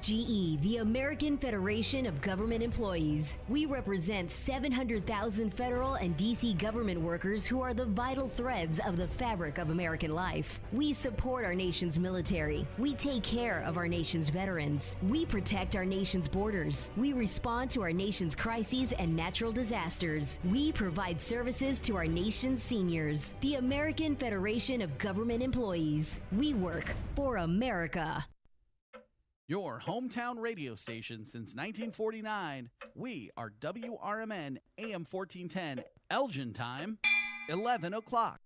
AFGE, the American Federation of Government Employees. We represent 700,000 federal and D.C. government workers who are the vital threads of the fabric of American life. We support our nation's military. We take care of our nation's veterans. We protect our nation's borders. We respond to our nation's crises and natural disasters. We provide services to our nation's seniors. The American Federation of Government Employees. We work for America. Your hometown radio station since 1949. We are WRMN AM 1410, Elgin time, 11 o'clock.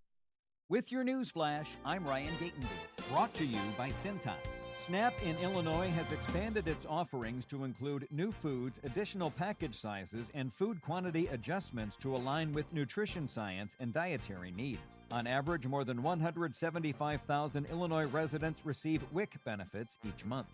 With your news flash, I'm Ryan Gatenby. Brought to you by Cintas. SNAP in Illinois has expanded its offerings to include new foods, additional package sizes, and food quantity adjustments to align with nutrition science and dietary needs. On average, more than 175,000 Illinois residents receive WIC benefits each month.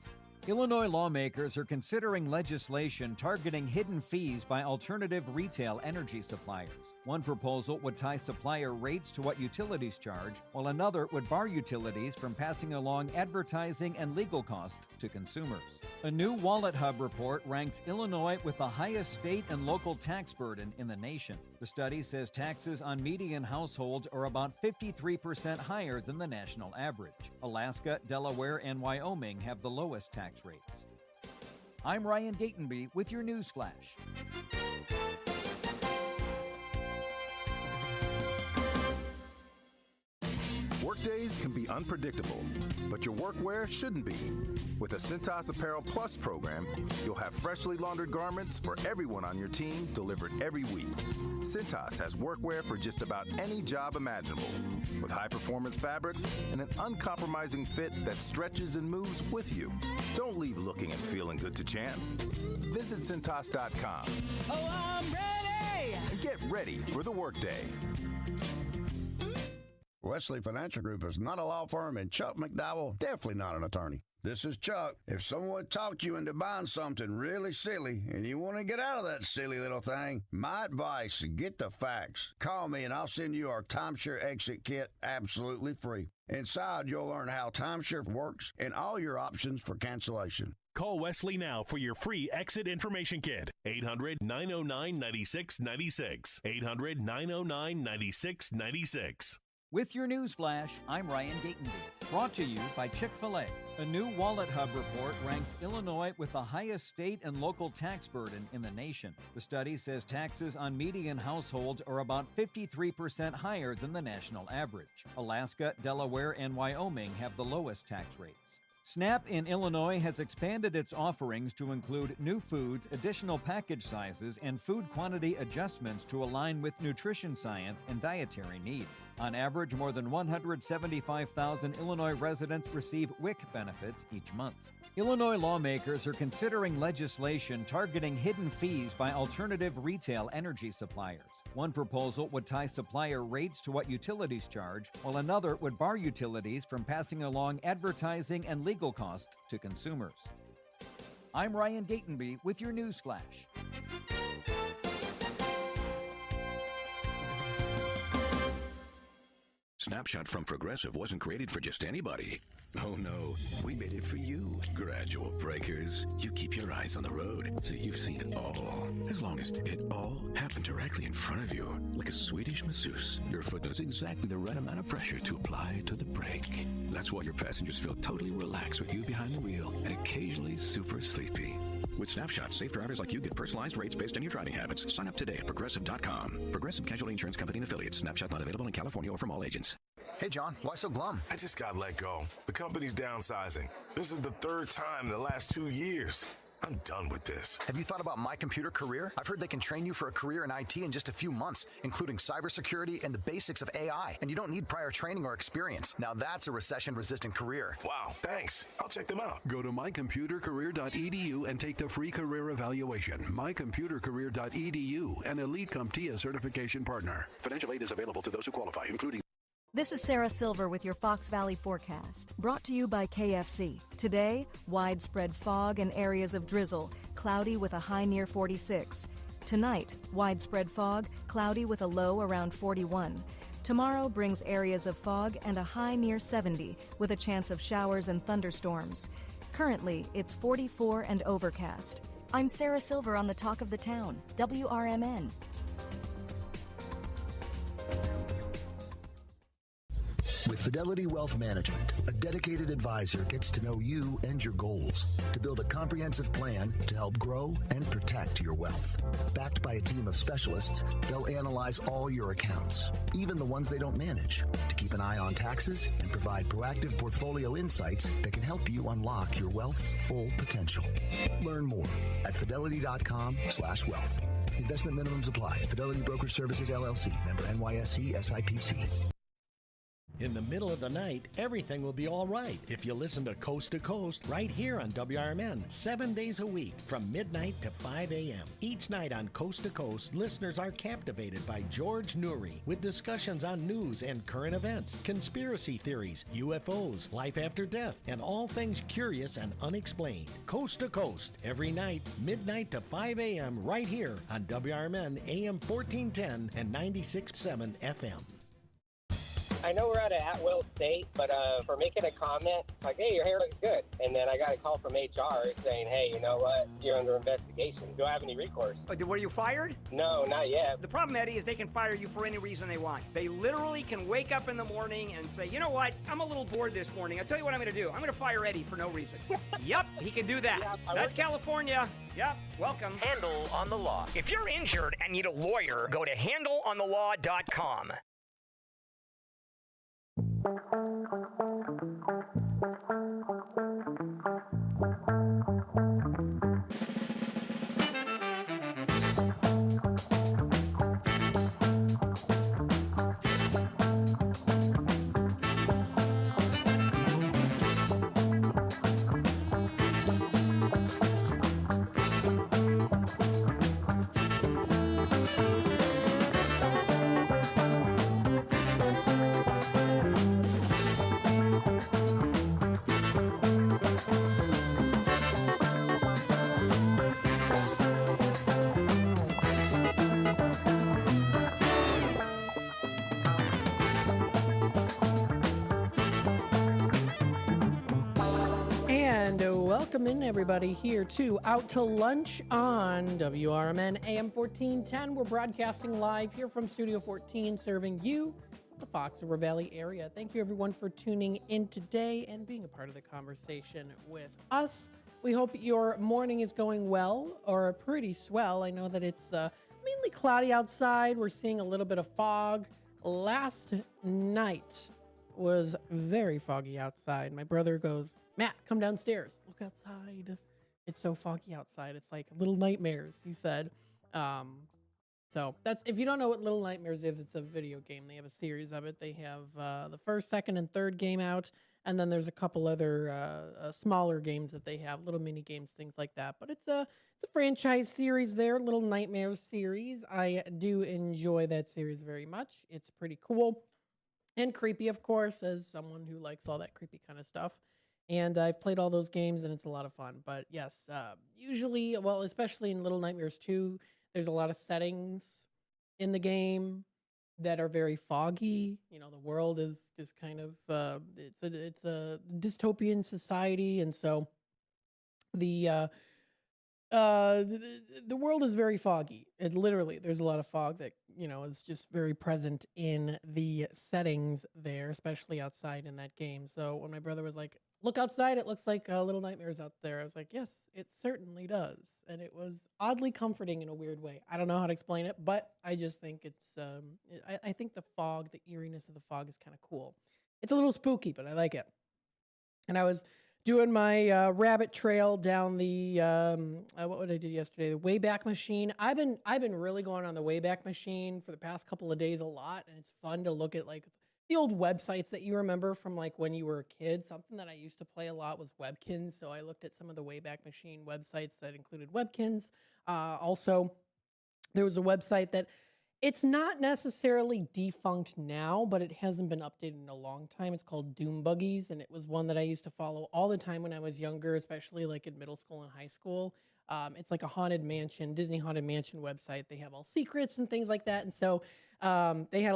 Illinois lawmakers are considering legislation targeting hidden fees by alternative retail energy suppliers. One proposal would tie supplier rates to what utilities charge, while another would bar utilities from passing along advertising and legal costs to consumers. A new Wallet Hub report ranks Illinois with the highest state and local tax burden in the nation. The study says taxes on median households are about 53% higher than the national average. Alaska, Delaware, and Wyoming have the lowest tax rates. I'm Ryan Gatenby with your news flash. Workdays can be unpredictable, but your workwear shouldn't be. With the Cintas Apparel Plus program, you'll have freshly laundered garments for everyone on your team delivered every week. Cintas has workwear for just about any job imaginable, with high-performance fabrics and an uncompromising fit that stretches and moves with you. Don't leave looking and feeling good to chance. Visit Cintas.com. Oh, I'm ready! And get ready for the workday. Wesley Financial Group is not a law firm, and Chuck McDowell definitely not an attorney. This is Chuck. If someone talked you into buying something really silly and you want to get out of that silly little thing, my advice, get the facts. Call me and I'll send you our timeshare exit kit absolutely free. Inside, you'll learn how timeshare works and all your options for cancellation. Call Wesley now for your free exit information kit. 800-909-9696. 800-909-9696. With your news flash, I'm Ryan Gatenby. Brought to you by Chick-fil-A. A new Wallet Hub report ranks Illinois with the highest state and local tax burden in the nation. The study says taxes on median households are about 53% higher than the national average. Alaska, Delaware, and Wyoming have the lowest tax rates. SNAP in Illinois has expanded its offerings to include new foods, additional package sizes, and food quantity adjustments to align with nutrition science and dietary needs. On average, more than 175,000 Illinois residents receive WIC benefits each month. Illinois lawmakers are considering legislation targeting hidden fees by alternative retail energy suppliers. One proposal would tie supplier rates to what utilities charge, while another would bar utilities from passing along advertising and legal costs to consumers. I'm Ryan Gatenby with your news flash. Snapshot from Progressive wasn't created for just anybody. Oh no, we made it for you. Gradual breakers. You keep your eyes on the road, so you've seen it all. As long as it all happened directly in front of you, like a Swedish masseuse, your foot knows exactly the right amount of pressure to apply to the brake. That's why your passengers feel totally relaxed with you behind the wheel and occasionally super sleepy. With Snapshot, safe drivers like you get personalized rates based on your driving habits. Sign up today at Progressive.com. Progressive Casualty Insurance Company and Affiliates. Snapshot not available in California or from all agents. Hey, John, why so glum? I just got let go. The company's downsizing. This is the third time in the last 2 years. I'm done with this. Have you thought about My Computer Career? I've heard they can train you for a career in IT in just a few months, including cybersecurity and the basics of AI. And you don't need prior training or experience. Now that's a recession-resistant career. Wow, thanks. I'll check them out. Go to mycomputercareer.edu and take the free career evaluation. Mycomputercareer.edu, an Elite CompTIA certification partner. Financial aid is available to those who qualify, including... This is Sarah Silver with your Fox Valley forecast, brought to you by KFC. Today, widespread fog and areas of drizzle, cloudy with a high near 46. Tonight, widespread fog, cloudy with a low around 41. Tomorrow brings areas of fog and a high near 70, with a chance of showers and thunderstorms. Currently, it's 44 and overcast. I'm Sarah Silver on the Talk of the Town, WRMN. With Fidelity Wealth Management, a dedicated advisor gets to know you and your goals to build a comprehensive plan to help grow and protect your wealth. Backed by a team of specialists, they'll analyze all your accounts, even the ones they don't manage, to keep an eye on taxes and provide proactive portfolio insights that can help you unlock your wealth's full potential. Learn more at fidelity.com/wealth. Investment minimums apply. Fidelity Brokerage Services, LLC. Member NYSE SIPC. In the middle of the night, everything will be all right if you listen to Coast right here on WRMN, 7 days a week from midnight to 5 a.m. Each night on Coast to Coast, listeners are captivated by George Noory with discussions on news and current events, conspiracy theories, UFOs, life after death, and all things curious and unexplained. Coast to Coast, every night, midnight to 5 a.m. right here on WRMN AM 1410 and 96.7 FM. I know we're at an at-will state, but for making a comment, like, hey, your hair looks good. And then I got a call from HR saying, hey, you know what? You're under investigation. Do I have any recourse? Were you fired? No, not yet. The problem, Eddie, is they can fire you for any reason they want. They literally can wake up in the morning and say, you know what? I'm a little bored this morning. I'll tell you what I'm going to do. I'm going to fire Eddie for no reason. Yep, he can do that. Yeah, that's California. Yep, welcome. Handle on the Law. If you're injured and need a lawyer, go to handleonthelaw.com. Welcome in, everybody, here to Out to Lunch on WRMN AM 1410. We're broadcasting live here from Studio 14, serving you, the Fox River Valley area. Thank you, everyone, for tuning in today and being a part of the conversation with us. We hope your morning is going well, or pretty swell. I know that it's mainly cloudy outside. We're seeing a little bit of fog. Last night was very foggy outside. My brother goes, Matt, come downstairs. Look outside. It's so foggy outside. It's like Little Nightmares, he said. So that's, if you don't know what Little Nightmares is, it's a video game. They have a series of it. They have the first, second, and third game out. And then there's a couple other smaller games that they have, little mini games, things like that. But it's a franchise series there, Little Nightmares series. I do enjoy that series very much. It's pretty cool. And creepy, of course, as someone who likes all that creepy kind of stuff. And I've played all those games, and it's a lot of fun. But yes, usually, well, especially in Little Nightmares 2, there's a lot of settings in the game that are very foggy. You know, the world is just kind of, it's a dystopian society. And so the world is very foggy. It literally, there's a lot of fog that, you know, is just very present in the settings there, especially outside in that game. So when my brother was like, look outside, it looks like Little Nightmares out there, I was like, yes, it certainly does. And it was oddly comforting in a weird way. I don't know how to explain it, but I just think it's, I think the fog, the eeriness of the fog is kind of cool. It's a little spooky, but I like it. And I was doing my rabbit trail down the what I did yesterday, the Wayback Machine. I've been really going on the Wayback Machine for the past couple of days a lot, and it's fun to look at like the old websites that you remember from like when you were a kid. Something that I used to play a lot was Webkins, so I looked at some of the Wayback Machine websites that included Webkins. Also, there was a website that it's not necessarily defunct now, but it hasn't been updated in a long time. It's called Doom Buggies, and it was one that I used to follow all the time when I was younger, especially like in middle school and high school. It's like a haunted mansion, Disney Haunted Mansion website. They have all secrets and things like that. And so they had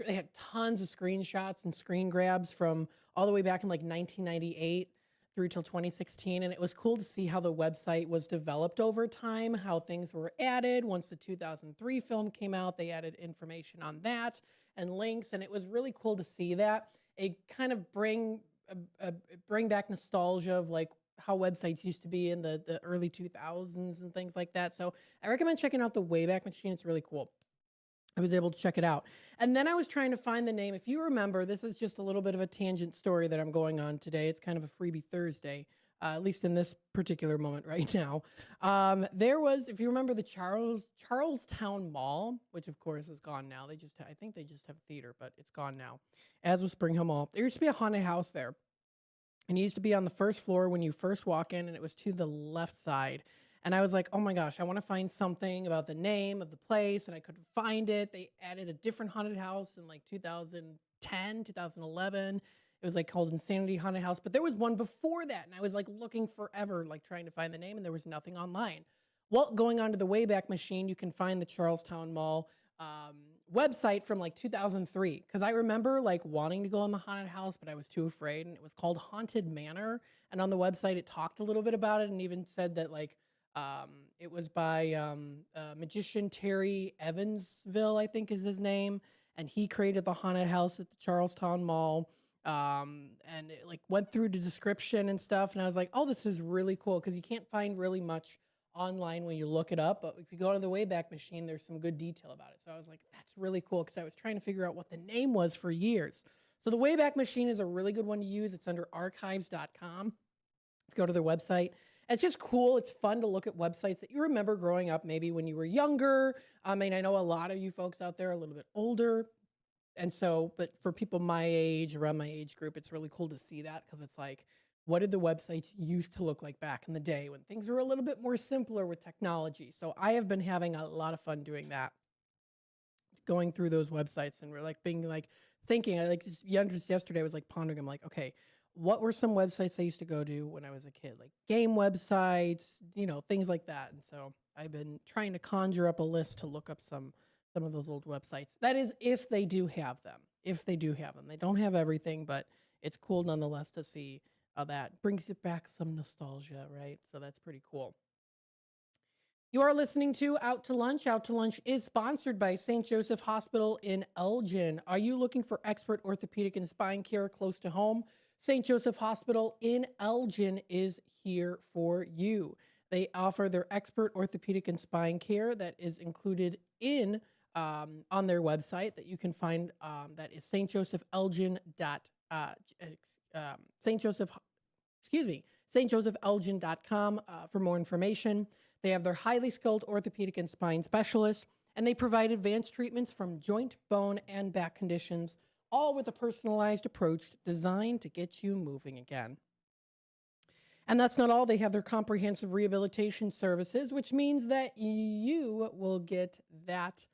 they had tons of screenshots and screen grabs from all the way back in like 1998 through till 2016, and it was cool to see how the website was developed over time, how things were added. Once the 2003 film came out, they added information on that and links, and it was really cool to see that. It kind of bring back nostalgia of like how websites used to be in the early 2000s and things like that. So I recommend checking out the Wayback Machine. It's really cool. I was able to check it out. And then I was trying to find the name. If you remember, this is just a little bit of a tangent story that I'm going on today. It's kind of a freebie Thursday, at least in this particular moment right now. There was, if you remember, the Charlestown Mall, which of course is gone now. I think they just have a theater, but it's gone now, as was Spring Hill Mall. There used to be a haunted house there. And it used to be on the first floor when you first walk in, and it was to the left side. And I was like, oh my gosh, I want to find something about the name of the place, and I couldn't find it. They added a different haunted house in like 2010, 2011. It was like called Insanity Haunted House, but there was one before that, and I was like looking forever, like trying to find the name, and there was nothing online. Well, going onto the Wayback Machine, you can find the Charlestown Mall website from like 2003, because I remember like wanting to go in the haunted house, but I was too afraid, and it was called Haunted Manor. And on the website, it talked a little bit about it, and even said that like it was by magician Terry Evansville, I think is his name, and he created the haunted house at the Charlestown Mall. And it like went through the description and stuff, and I was like, oh, this is really cool, because you can't find really much online when you look it up, but if you go to the Wayback Machine, there's some good detail about it. So I was like, that's really cool, because I was trying to figure out what the name was for years. So the Wayback Machine is a really good one to use. It's under archives.com. If you go to their website, it's just cool. It's fun to look at websites that you remember growing up, maybe when you were younger. I mean, I know a lot of you folks out there are a little bit older. And so, but for people my age, around my age group, it's really cool to see that, because it's like, what did the websites used to look like back in the day when things were a little bit more simpler with technology? So I have been having a lot of fun doing that, going through those websites, and we're like being like thinking, I like just yesterday I was like pondering, I'm like, okay, what were some websites I used to go to when I was a kid? Like game websites, you know, things like that. And so I've been trying to conjure up a list to look up some of those old websites. That is, if they do have them. If they do have them. They don't have everything, but it's cool nonetheless to see how that brings you back some nostalgia, right? So that's pretty cool. You are listening to Out to Lunch. Out to Lunch is sponsored by St. Joseph Hospital in Elgin. Are you looking for expert orthopedic and spine care close to home? St. Joseph Hospital in Elgin is here for you. They offer their expert orthopedic and spine care that is included in on their website that you can find. That is stjosephjelgin.com for more information. They have their highly skilled orthopedic and spine specialists, and they provide advanced treatments from joint, bone, and back conditions, all with a personalized approach designed to get you moving again. And that's not all. They have their comprehensive rehabilitation services, which means that you will get that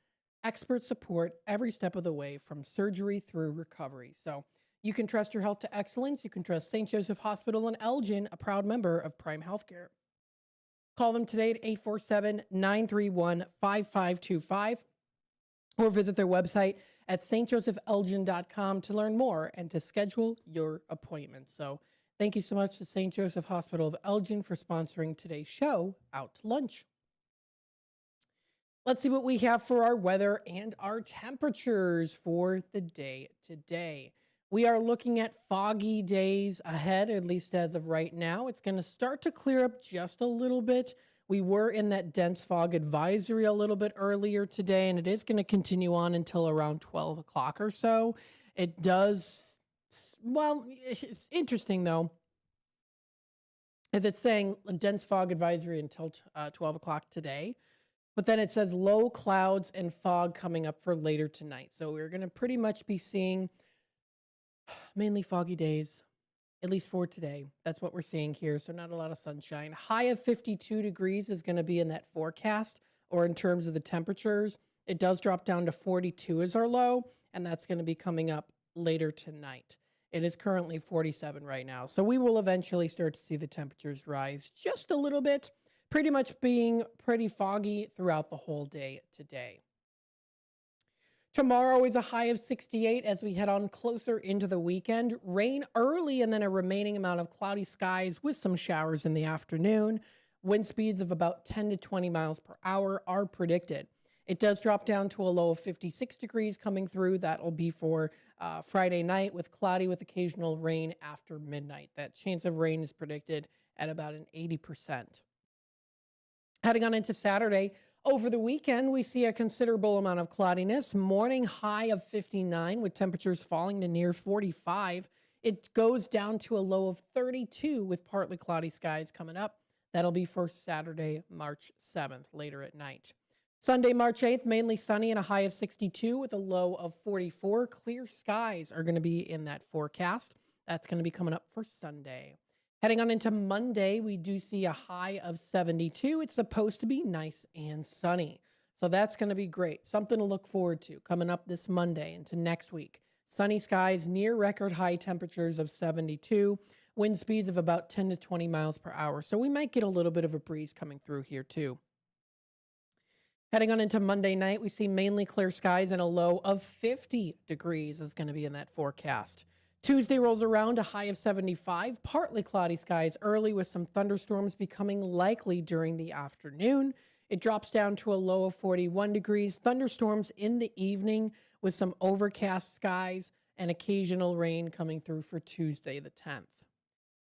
expert support every step of the way, from surgery through recovery. So you can trust your health to excellence. You can trust St. Joseph Hospital in Elgin, a proud member of Prime Healthcare. Call them today at 847-931-5525 or visit their website at stjosephjelgin.com to learn more and to schedule your appointment. So thank you so much to St. Joseph Hospital of Elgin for sponsoring today's show, Out to Lunch. Let's see what we have for our weather and our temperatures for the day today. We are looking at foggy days ahead, at least as of right now. It's going to start to clear up just a little bit. We were in that dense fog advisory a little bit earlier today, and it is going to continue on until around 12 o'clock or so. It does, well, it's interesting though, as it's saying a dense fog advisory until 12 o'clock today. But then it says low clouds and fog coming up for later tonight. So we're going to pretty much be seeing mainly foggy days, at least for today. That's what we're seeing here. So not a lot of sunshine. High of 52 degrees is going to be in that forecast, or in terms of the temperatures. It does drop down to 42 as our low, and that's going to be coming up later tonight. It is currently 47 right now. So we will eventually start to see the temperatures rise just a little bit, pretty much being pretty foggy throughout the whole day today. Tomorrow is a high of 68 as we head on closer into the weekend. Rain early and then a remaining amount of cloudy skies with some showers in the afternoon. Wind speeds of about 10 to 20 miles per hour are predicted. It does drop down to a low of 56 degrees coming through. That'll be for Friday night with cloudy with occasional rain after midnight. That chance of rain is predicted at about an 80%. Heading on into Saturday, over the weekend, we see a considerable amount of cloudiness. Morning high of 59 with temperatures falling to near 45. It goes down to a low of 32 with partly cloudy skies coming up. That'll be for Saturday, March 7th, later at night. Sunday, March 8th, mainly sunny and a high of 62 with a low of 44. Clear skies are going to be in that forecast. That's going to be coming up for Sunday. Heading on into Monday, we do see a high of 72. It's supposed to be nice and sunny. So that's going to be great. Something to look forward to coming up this Monday into next week. Sunny skies near record high temperatures of 72. Wind speeds of about 10 to 20 miles per hour. So we might get a little bit of a breeze coming through here too. Heading on into Monday night, we see mainly clear skies and a low of 50 degrees is going to be in that forecast. Tuesday rolls around, a high of 75, partly cloudy skies early with some thunderstorms becoming likely during the afternoon. It drops down to a low of 41 degrees, thunderstorms in the evening with some overcast skies and occasional rain coming through for Tuesday the 10th.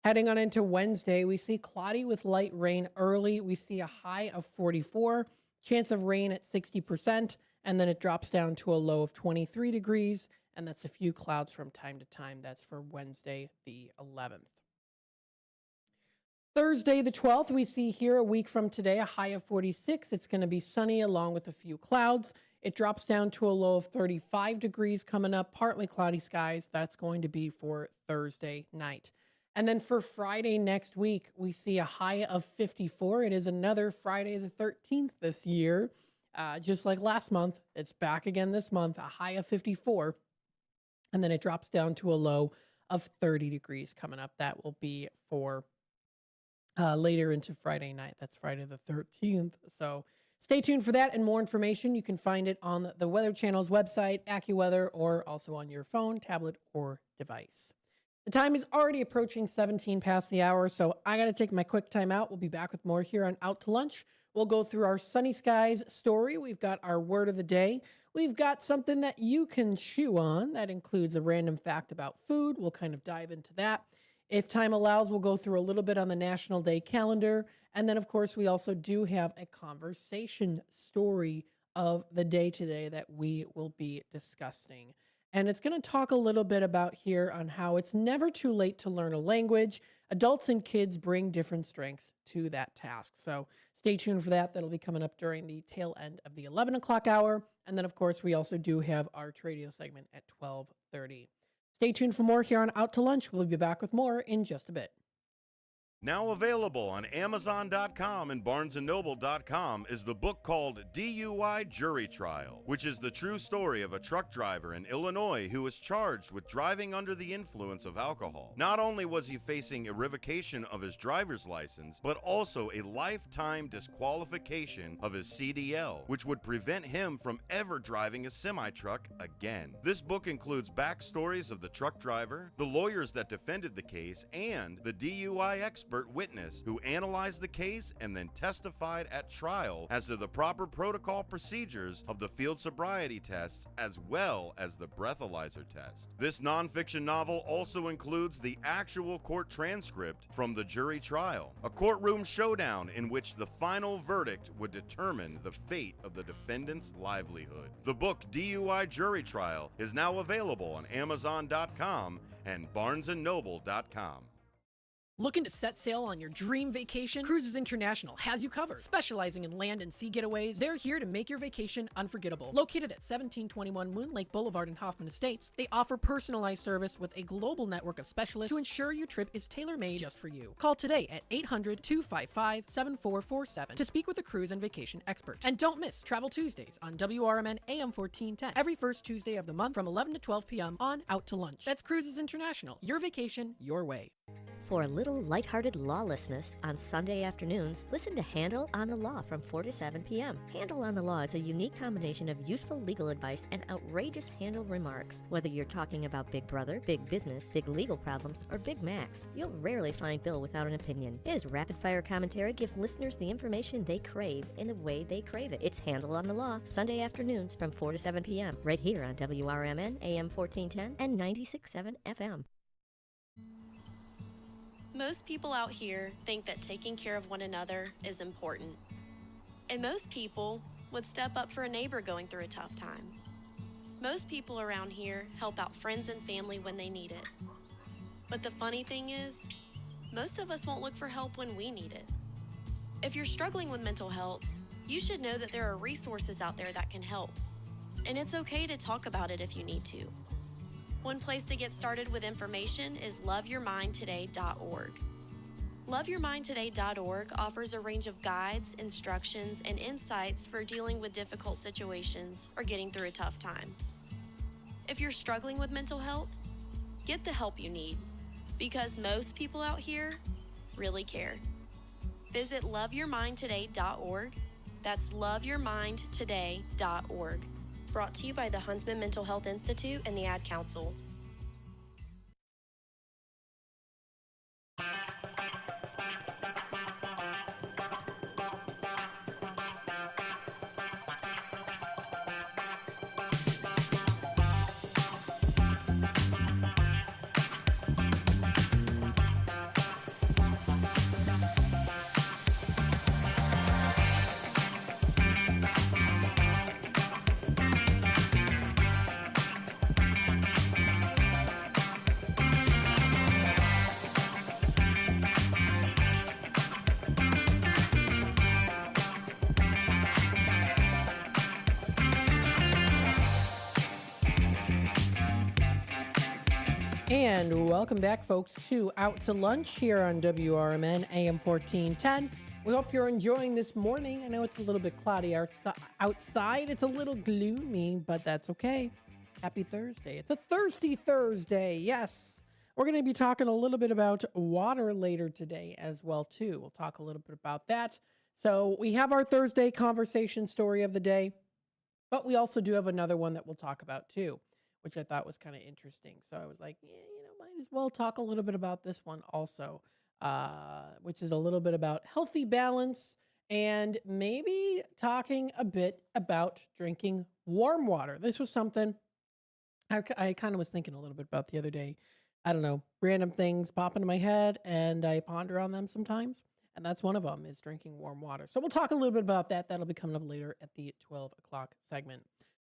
Heading on into Wednesday, we see cloudy with light rain early. We see a high of 44, chance of rain at 60%, and then it drops down to a low of 23 degrees. And that's a few clouds from time to time. That's for Wednesday, the 11th. Thursday, the 12th, we see here a week from today, a high of 46. It's going to be sunny along with a few clouds. It drops down to a low of 35 degrees coming up, partly cloudy skies. That's going to be for Thursday night. And then for Friday next week, we see a high of 54. It is another Friday the 13th this year. Just like last month, it's back again this month, a high of 54. And then it drops down to a low of 30 degrees coming up. That will be for later into Friday night. That's Friday the 13th. So stay tuned for that and more information. You can find it on the Weather Channel's website, AccuWeather, or also on your phone, tablet, or device. The time is already approaching 17 past the hour, so I got to take my quick time out. We'll be back with more here on Out to Lunch. We'll go through our Sunny Skies story. We've got our word of the day. We've got something that you can chew on. That includes a random fact about food. We'll kind of dive into that. If time allows, we'll go through a little bit on the National Day calendar. And then, of course, we also do have a conversation story of the day today that we will be discussing. And it's going to talk a little bit about here on how it's never too late to learn a language. Adults and kids bring different strengths to that task. So stay tuned for that. That'll be coming up during the tail end of the 11 o'clock hour. And then, of course, we also do have our Tradio segment at 12:30. Stay tuned for more here on Out to Lunch. We'll be back with more in just a bit. Now available on Amazon.com and BarnesandNoble.com is the book called DUI Jury Trial, which is the true story of a truck driver in Illinois who was charged with driving under the influence of alcohol. Not only was he facing a revocation of his driver's license, but also a lifetime disqualification of his CDL, which would prevent him from ever driving a semi-truck again. This book includes backstories of the truck driver, the lawyers that defended the case, and the DUI expert witness who analyzed the case and then testified at trial as to the proper protocol procedures of the field sobriety tests as well as the breathalyzer test. This nonfiction novel also includes the actual court transcript from the jury trial, a courtroom showdown in which the final verdict would determine the fate of the defendant's livelihood. The book DUI Jury Trial is now available on Amazon.com and BarnesandNoble.com. Looking to set sail on your dream vacation? Cruises International has you covered. Specializing in land and sea getaways, they're here to make your vacation unforgettable. Located at 1721 Moon Lake Boulevard in Hoffman Estates, they offer personalized service with a global network of specialists to ensure your trip is tailor-made just for you. Call today at 800-255-7447 to speak with a cruise and vacation expert. And don't miss Travel Tuesdays on WRMN AM 1410 every first Tuesday of the month from 11 to 12 p.m. on Out to Lunch. That's Cruises International. Your vacation, your way. For a little lighthearted lawlessness on Sunday afternoons, listen to Handle on the Law from 4 to 7 p.m. Handle on the Law is a unique combination of useful legal advice and outrageous handle remarks. Whether you're talking about Big Brother, big business, big legal problems, or Big Macs, you'll rarely find Bill without an opinion. His rapid-fire commentary gives listeners the information they crave in the way they crave it. It's Handle on the Law, Sunday afternoons from 4 to 7 p.m. right here on WRMN, AM 1410 and 96.7 FM. Most people out here think that taking care of one another is important. And most people would step up for a neighbor going through a tough time. Most people around here help out friends and family when they need it. But the funny thing is, most of us won't look for help when we need it. If you're struggling with mental health, you should know that there are resources out there that can help. And it's okay to talk about it if you need to. One place to get started with information is loveyourmindtoday.org. Loveyourmindtoday.org offers a range of guides, instructions, and insights for dealing with difficult situations or getting through a tough time. If you're struggling with mental health, get the help you need, because most people out here really care. Visit loveyourmindtoday.org. That's loveyourmindtoday.org. Brought to you by the Huntsman Mental Health Institute and the Ad Council. And welcome back, folks, to Out to Lunch here on WRMN AM 1410. We hope you're enjoying this morning. I know it's a little bit cloudy outside. It's a little gloomy, but that's okay. Happy Thursday. It's a thirsty Thursday. Yes. We're going to be talking a little bit about water later today as well, too. We'll talk a little bit about that. So we have our Thursday conversation story of the day, but we also do have another one that we'll talk about, too, which I thought was kind of interesting. So I was like, yeah, might as well talk a little bit about this one also, which is a little bit about healthy balance and maybe talking a bit about drinking warm water. This was something I kind of was thinking a little bit about the other day. I don't know, random things pop into my head and I ponder on them sometimes. And that's one of them, is drinking warm water. So we'll talk a little bit about that. That'll be coming up later at the 12 o'clock segment.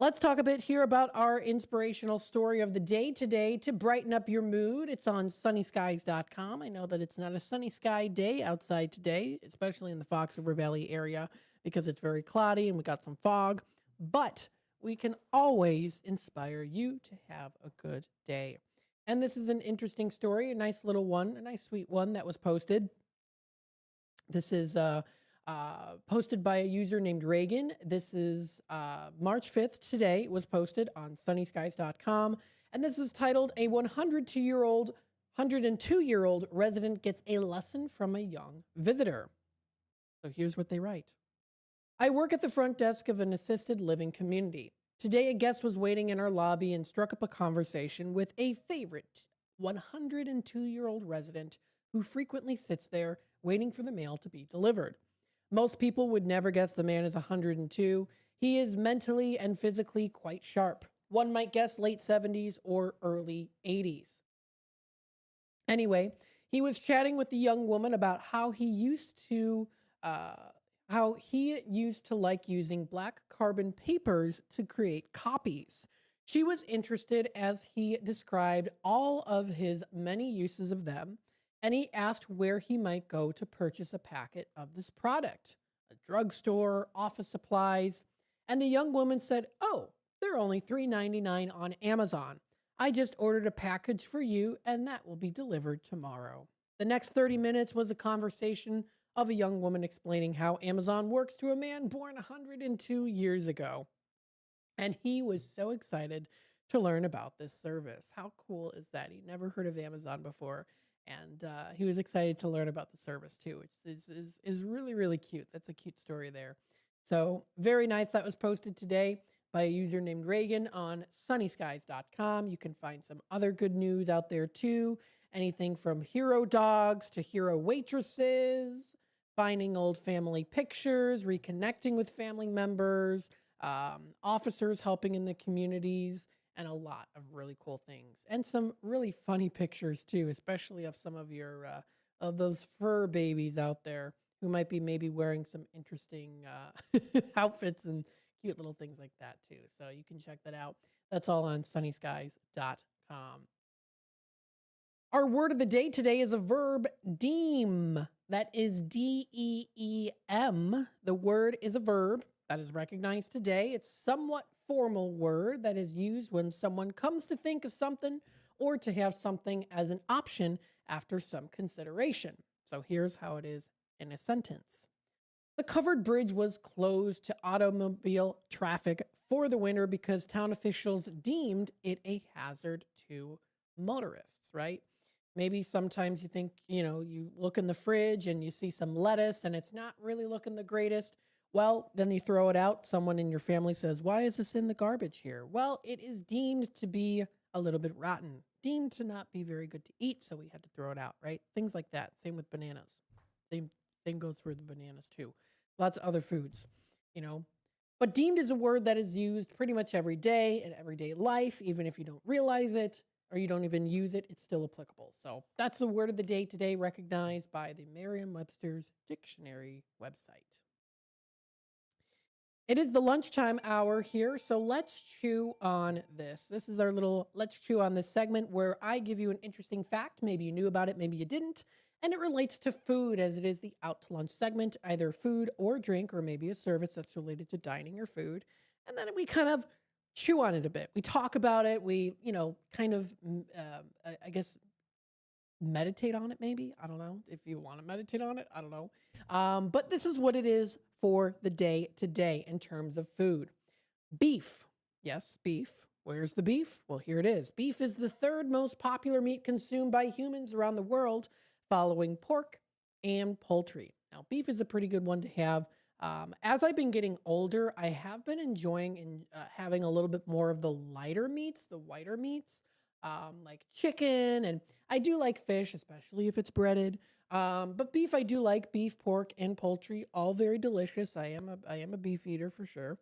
Let's talk a bit here about our inspirational story of the day today to brighten up your mood. It's on sunnyskies.com. I know that it's not a sunny sky day outside today, especially in the Fox River Valley area, because it's very cloudy and we got some fog. But we can always inspire you to have a good day. And this is an interesting story, a nice little one, a nice sweet one that was posted. This is posted by a user named Reagan. This is March 5th today. It was posted on sunnyskies.com. And this is titled, A 102-year-old resident gets a lesson from a young visitor. So here's what they write. I work at the front desk of an assisted living community. Today, a guest was waiting in our lobby and struck up a conversation with a favorite 102-year-old resident who frequently sits there waiting for the mail to be delivered. Most people would never guess the man is 102. He is mentally and physically quite sharp. One might guess late 70s or early 80s. Anyway, he was chatting with the young woman about how he used to like using black carbon papers to create copies. She was interested as he described all of his many uses of them, and he asked where he might go to purchase a packet of this product, a drugstore, office supplies, and the young woman said, oh, they're only $3.99 on Amazon. I just ordered a package for you, and that will be delivered tomorrow. The next 30 minutes was a conversation of a young woman explaining how Amazon works to a man born 102 years ago. And he was so excited to learn about this service. How cool is that? He'd never heard of Amazon before. And he was excited to learn about the service too, which is really, really cute. That's a cute story there. So very nice. That was posted today by a user named Reagan on sunnyskies.com. You can find some other good news out there too. Anything from hero dogs to hero waitresses, finding old family pictures, reconnecting with family members, officers helping in the communities, and a lot of really cool things. And some really funny pictures too, especially of some of your of those fur babies out there who might be maybe wearing some interesting outfits and cute little things like that too. So you can check that out. That's all on sunnyskies.com. Our word of the day today is a verb, deem. That is DEEM. The word is a verb that is recognized today. It's somewhat formal word that is used when someone comes to think of something or to have something as an option after some consideration. So here's how it is in a sentence. The covered bridge was closed to automobile traffic for the winter because town officials deemed it a hazard to motorists, right? Maybe sometimes you think, you look in the fridge and you see some lettuce and it's not really looking the greatest. Well, then you throw it out. Someone in your family says, why is this in the garbage here? Well, it is deemed to be a little bit rotten, deemed to not be very good to eat, so we had to throw it out, right? Things like that. Same with bananas. Same goes for the bananas too. Lots of other foods, But deemed is a word that is used pretty much every day in everyday life, even if you don't realize it or you don't even use it, it's still applicable. So that's the word of the day today, recognized by the Merriam-Webster's Dictionary website. It is the lunchtime hour here, so let's chew on this. This is our little Let's Chew on This segment where I give you an interesting fact. Maybe you knew about it, maybe you didn't. And it relates to food, as it is the Out to Lunch segment, either food or drink, or maybe a service that's related to dining or food. And then we kind of chew on it a bit. We talk about it. We, I guess, meditate on it maybe. I don't know if you want to meditate on it. I don't know. But this is what it is for the day today in terms of food. Beef. Yes, beef. Where's the beef? Well, here it is. Beef is the third most popular meat consumed by humans around the world, following pork and poultry. Now, beef is a pretty good one to have. As I've been getting older, I have been enjoying having a little bit more of the lighter meats, the whiter meats, like chicken, and I do like fish, especially if it's breaded. But beef, I do like beef, pork, and poultry, all very delicious. I am a beef eater for sure.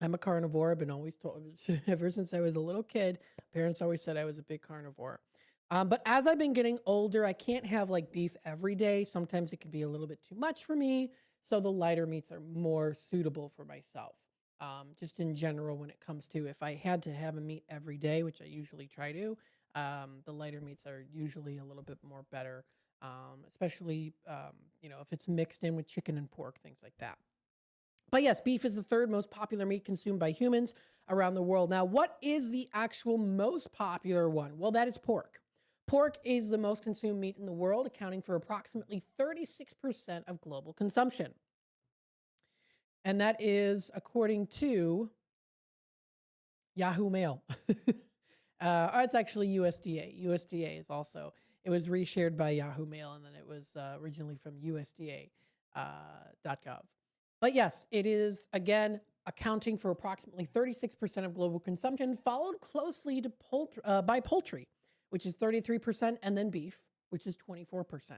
I'm a carnivore. I've been always told ever since I was a little kid. Parents always said I was a big carnivore. But as I've been getting older, I can't have like beef every day. Sometimes it can be a little bit too much for me. So the lighter meats are more suitable for myself. Just in general, when it comes to if I had to have a meat every day, which I usually try to, the lighter meats are usually a little bit more better, especially, if it's mixed in with chicken and pork, things like that. But yes, beef is the third most popular meat consumed by humans around the world. Now, what is the actual most popular one? Well, that is pork. Pork is the most consumed meat in the world, accounting for approximately 36% of global consumption. And that is according to Yahoo Mail. It's actually USDA. USDA is also, it was reshared by Yahoo Mail, and then it was originally from USDA.gov. But yes, it is, again, accounting for approximately 36% of global consumption, followed closely by poultry, which is 33%, and then beef, which is 24%.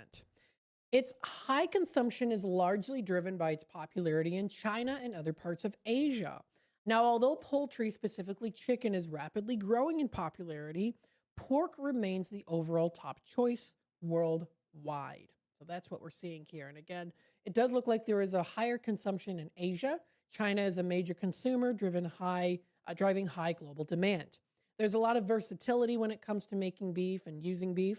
Its high consumption is largely driven by its popularity in China and other parts of Asia. Now, although poultry, specifically chicken, is rapidly growing in popularity, pork remains the overall top choice worldwide. So that's what we're seeing here. And again, it does look like there is a higher consumption in Asia. China is a major consumer, driving high global demand. There's a lot of versatility when it comes to making beef and using beef.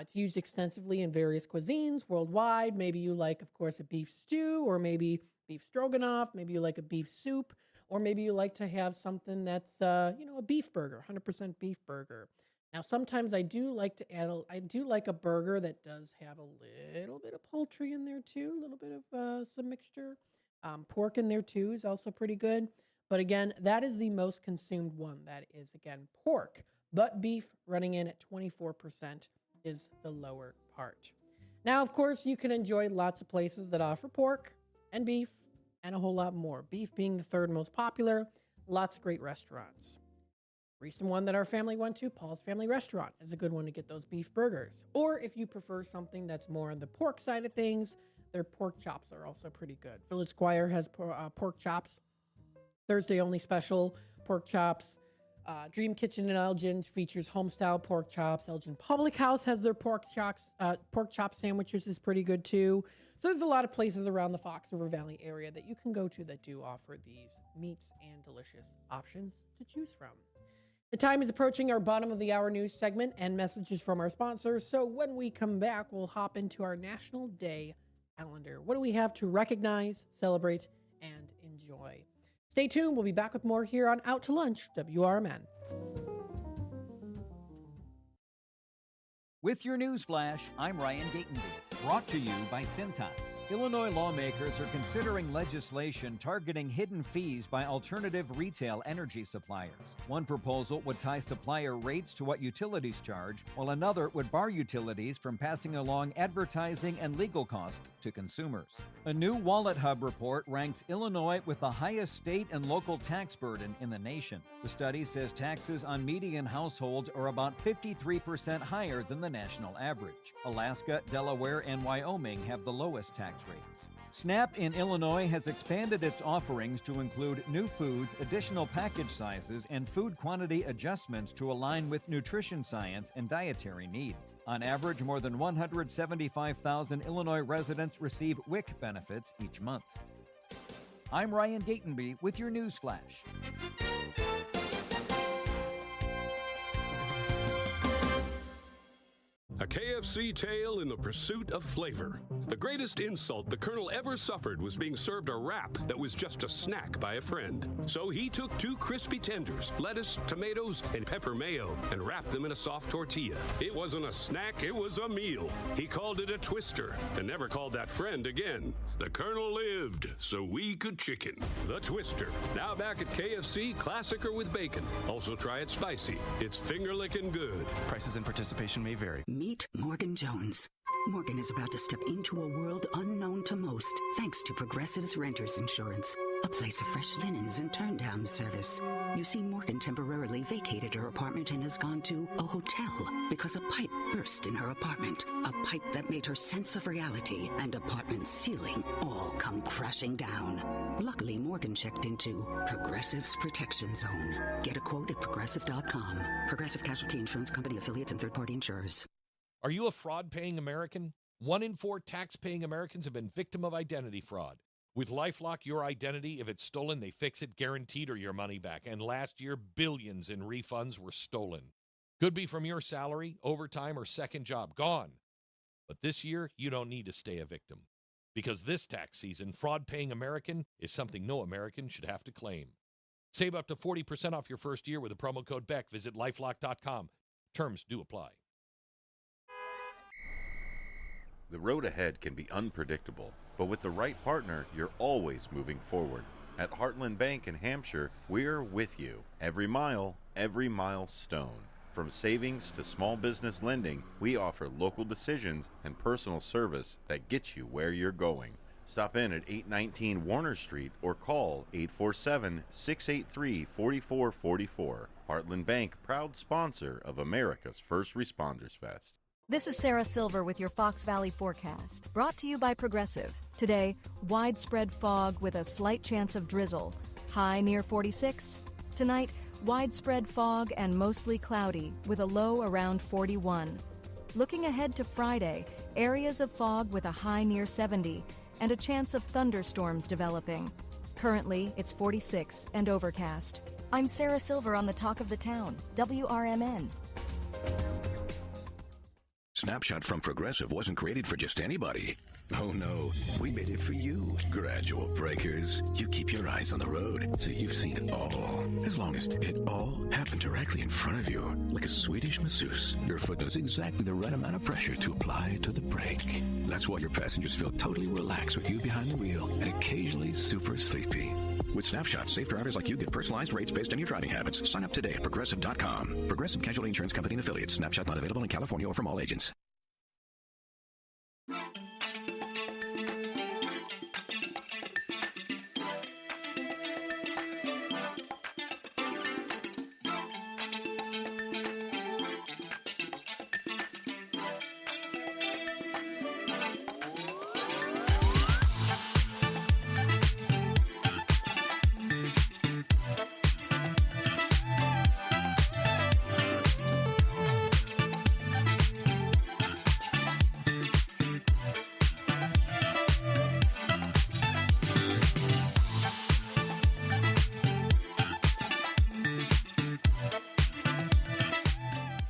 It's used extensively in various cuisines worldwide. Maybe you like, of course, a beef stew, or maybe beef stroganoff. Maybe you like a beef soup, or maybe you like to have something that's, a beef burger, 100% beef burger. Now, sometimes I do like to add, I do like a burger that does have a little bit of poultry in there too, a little bit of some mixture. Pork in there too is also pretty good. But again, that is the most consumed one. That is, again, pork. But beef running in at 24% is the lower part. Now, of course, you can enjoy lots of places that offer pork and beef and a whole lot more. Beef being the third most popular, lots of great restaurants. Recent one that our family went to, Paul's Family Restaurant, is a good one to get those beef burgers. Or if you prefer something that's more on the pork side of things, their pork chops are also pretty good. Village Squire has pork chops. Thursday only special pork chops. Dream Kitchen in Elgin features home-style pork chops. Elgin Public House has their pork chop sandwiches is pretty good too. So there's a lot of places around the Fox River Valley area that you can go to that do offer these meats and delicious options to choose from. The time is approaching our bottom of the hour news segment and messages from our sponsors. So when we come back, we'll hop into our National Day calendar. What do we have to recognize, celebrate, and enjoy? Stay tuned. We'll be back with more here on Out to Lunch, WRMN. With your news flash, I'm Ryan Gatenby. Brought to you by Cintas. Illinois lawmakers are considering legislation targeting hidden fees by alternative retail energy suppliers. One proposal would tie supplier rates to what utilities charge, while another would bar utilities from passing along advertising and legal costs to consumers. A new Wallet Hub report ranks Illinois with the highest state and local tax burden in the nation. The study says taxes on median households are about 53% higher than the national average. Alaska, Delaware, and Wyoming have the lowest tax rates. SNAP in Illinois has expanded its offerings to include new foods, additional package sizes, and food quantity adjustments to align with nutrition science and dietary needs. On average, more than 175,000 Illinois residents receive WIC benefits each month. I'm Ryan Gatenby with your news flash. A KFC tale in the pursuit of flavor. The greatest insult the Colonel ever suffered was being served a wrap that was just a snack by a friend. So he took 2 crispy tenders, lettuce, tomatoes, and pepper mayo, and wrapped them in a soft tortilla. It wasn't a snack, it was a meal. He called it a twister, and never called that friend again. The Colonel lived, so we could chicken. The Twister, now back at KFC, classic or with bacon. Also try it spicy. It's finger-licking good. Prices and participation may vary. Meet Morgan Jones. Morgan is about to step into a world unknown to most, thanks to Progressive's Renters Insurance, a place of fresh linens and turn-down service. You see, Morgan temporarily vacated her apartment and has gone to a hotel because a pipe burst in her apartment. A pipe that made her sense of reality and apartment ceiling all come crashing down. Luckily, Morgan checked into Progressive's Protection Zone. Get a quote at Progressive.com. Progressive Casualty Insurance Company affiliates and third-party insurers. Are you a fraud-paying American? 1 in 4 tax-paying Americans have been victim of identity fraud. With LifeLock, your identity, if it's stolen, they fix it, guaranteed, or your money back. And last year, billions in refunds were stolen. Could be from your salary, overtime, or second job. Gone. But this year, you don't need to stay a victim. Because this tax season, fraud-paying American is something no American should have to claim. Save up to 40% off your first year with the promo code BECK. Visit LifeLock.com. Terms do apply. The road ahead can be unpredictable, but with the right partner, you're always moving forward. At Heartland Bank in Hampshire, we're with you. Every milestone. From savings to small business lending, we offer local decisions and personal service that gets you where you're going. Stop in at 819 Warner Street or call 847-683-4444. Heartland Bank, proud sponsor of America's First Responders Fest. This is Sarah Silver with your Fox Valley forecast, brought to you by Progressive. Today, widespread fog with a slight chance of drizzle, high near 46. Tonight, widespread fog and mostly cloudy with a low around 41. Looking ahead to Friday, areas of fog with a high near 70 and a chance of thunderstorms developing. Currently, it's 46 and overcast. I'm Sarah Silver on the Talk of the Town, WRMN. Snapshot from Progressive wasn't created for just anybody. Oh no, we made it for you. Gradual breakers. You keep your eyes on the road, so you've seen it all. As long as it all happened directly in front of you, like a Swedish masseuse. Your foot knows exactly the right amount of pressure to apply to the brake. That's why your passengers feel totally relaxed with you behind the wheel and occasionally super sleepy. With Snapshot, safe drivers like you get personalized rates based on your driving habits. Sign up today at Progressive.com. Progressive Casualty Insurance Company and affiliates. Snapshot not available in California or from all agents.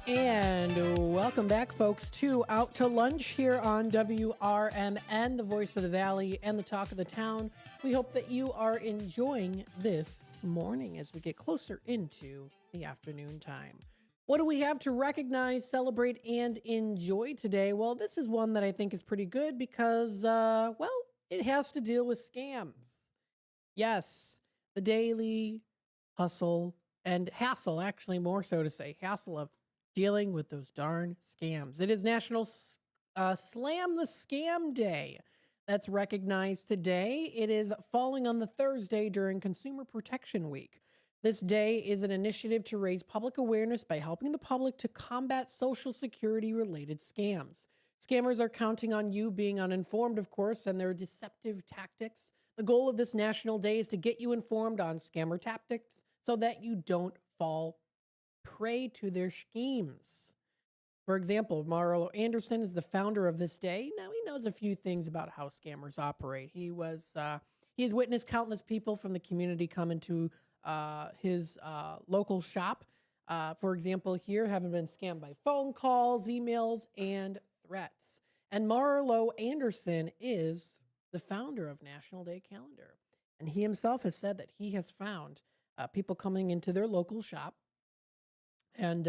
And welcome back, folks, to Out to Lunch here on WRMN, the voice of the valley and the talk of the town. We hope that you are enjoying this morning as we get closer into the afternoon time. What do we have to recognize, celebrate, and enjoy today? Well, this is one that I think is pretty good because, it has to deal with scams. Yes, the daily hustle and hassle, actually more so to say, hassle of dealing with those darn scams. It is National Slam the Scam Day. That's recognized today. It is falling on the Thursday during Consumer Protection Week. This day is an initiative to raise public awareness by helping the public to combat Social Security-related scams. Scammers are counting on you being uninformed, of course, and their deceptive tactics. The goal of this National Day is to get you informed on scammer tactics so that you don't fall prey to their schemes. For example, Marlo Anderson is the founder of this day. Now, he knows a few things about how scammers operate. He has witnessed countless people from the community come into his local shop. For example, here, having been scammed by phone calls, emails, and threats. And Marlo Anderson is the founder of National Day Calendar. And he himself has said that he has found people coming into their local shop and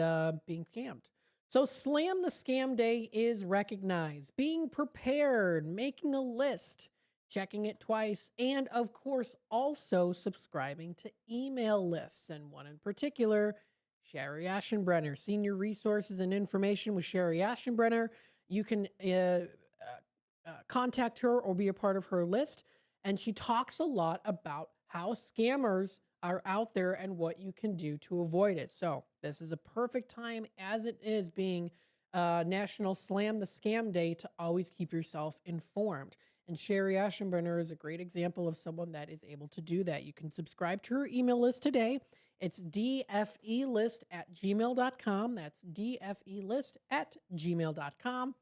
being scammed. So Slam the Scam Day is recognized. Being prepared, making a list, checking it twice, and of course also subscribing to email lists. And one in particular, Sherry Aschenbrenner, Senior Resources and Information with Sherry Aschenbrenner. You can contact her or be a part of her list. And she talks a lot about how scammers are out there and what you can do to avoid it. So this is a perfect time, as it is being National Slam the Scam Day, to always keep yourself informed. And Sherry Aschenbrenner is a great example of someone that is able to do that. You can subscribe to her email list today. It's dfelist@gmail.com. That's dfelist@gmail.com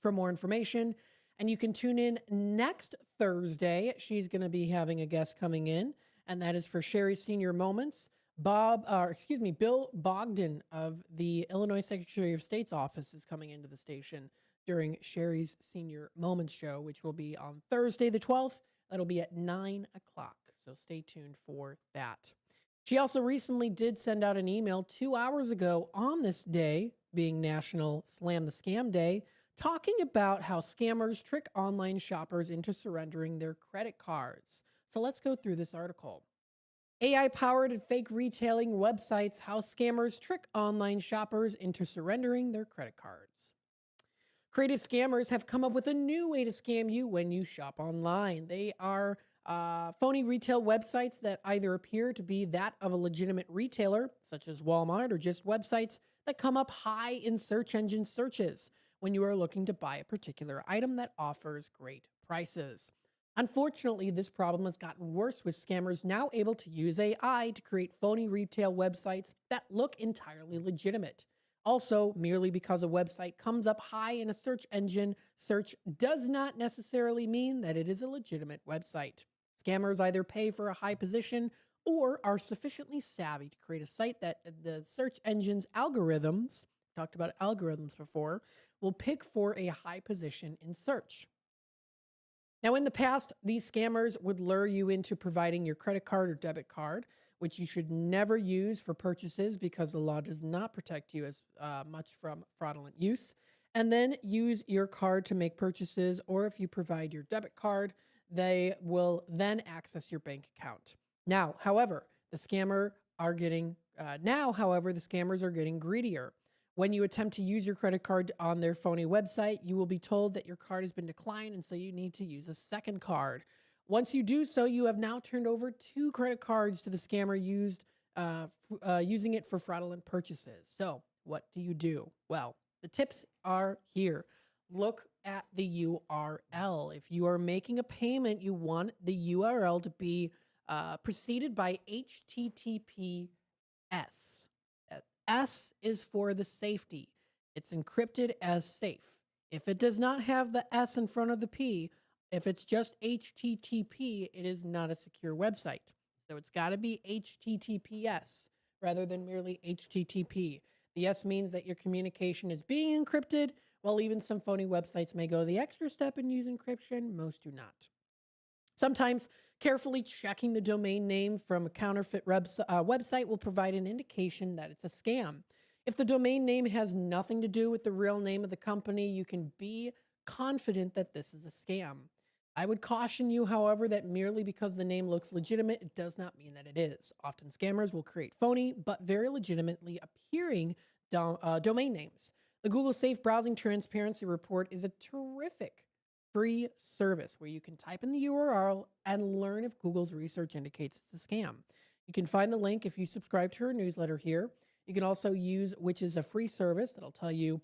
for more information. And you can tune in next Thursday. She's going to be having a guest coming in, and that is for Sherry's Senior Moments. Bill Bogdan of the Illinois Secretary of State's office is coming into the station during Sherry's Senior Moments show, which will be on Thursday the 12th. That'll be at 9 o'clock, so stay tuned for that. She also recently did send out an email 2 hours ago on this day, being National Slam the Scam Day, talking about how scammers trick online shoppers into surrendering their credit cards. So let's go through this article. AI-powered and fake retailing websites, how scammers trick online shoppers into surrendering their credit cards. Creative scammers have come up with a new way to scam you when you shop online. They are phony retail websites that either appear to be that of a legitimate retailer, such as Walmart, or just websites that come up high in search engine searches when you are looking to buy a particular item that offers great prices. Unfortunately, this problem has gotten worse, with scammers now able to use AI to create phony retail websites that look entirely legitimate. Also, merely because a website comes up high in a search engine search does not necessarily mean that it is a legitimate website. Scammers either pay for a high position or are sufficiently savvy to create a site that the search engine's algorithms, talked about algorithms before, will pick for a high position in search. Now, in the past, these scammers would lure you into providing your credit card or debit card, which you should never use for purchases because the law does not protect you as much from fraudulent use, and then use your card to make purchases, or if you provide your debit card, they will then access your bank account. Now, however, the scammers are getting greedier. When you attempt to use your credit card on their phony website, you will be told that your card has been declined, and so you need to use a second card. Once you do so, you have now turned over 2 credit cards to the scammer using it for fraudulent purchases. So what do you do? Well, the tips are here. Look at the URL. If you are making a payment, you want the URL to be preceded by HTTPS. S is for the safety. It's encrypted as safe. If it does not have the S in front of the P, if it's just HTTP, it is not a secure website. So it's got to be HTTPS rather than merely HTTP. The S means that your communication is being encrypted, while even some phony websites may go the extra step and use encryption. Most do not. Sometimes carefully checking the domain name from a counterfeit website will provide an indication that it's a scam. If the domain name has nothing to do with the real name of the company, you can be confident that this is a scam. I would caution you, however, that merely because the name looks legitimate, it does not mean that it is. Often scammers will create phony but very legitimately appearing domain names. The Google Safe Browsing Transparency Report is a terrific free service where you can type in the URL and learn if Google's research indicates it's a scam. You can find the link if you subscribe to our newsletter here. You can also use, which is a free service that'll tell you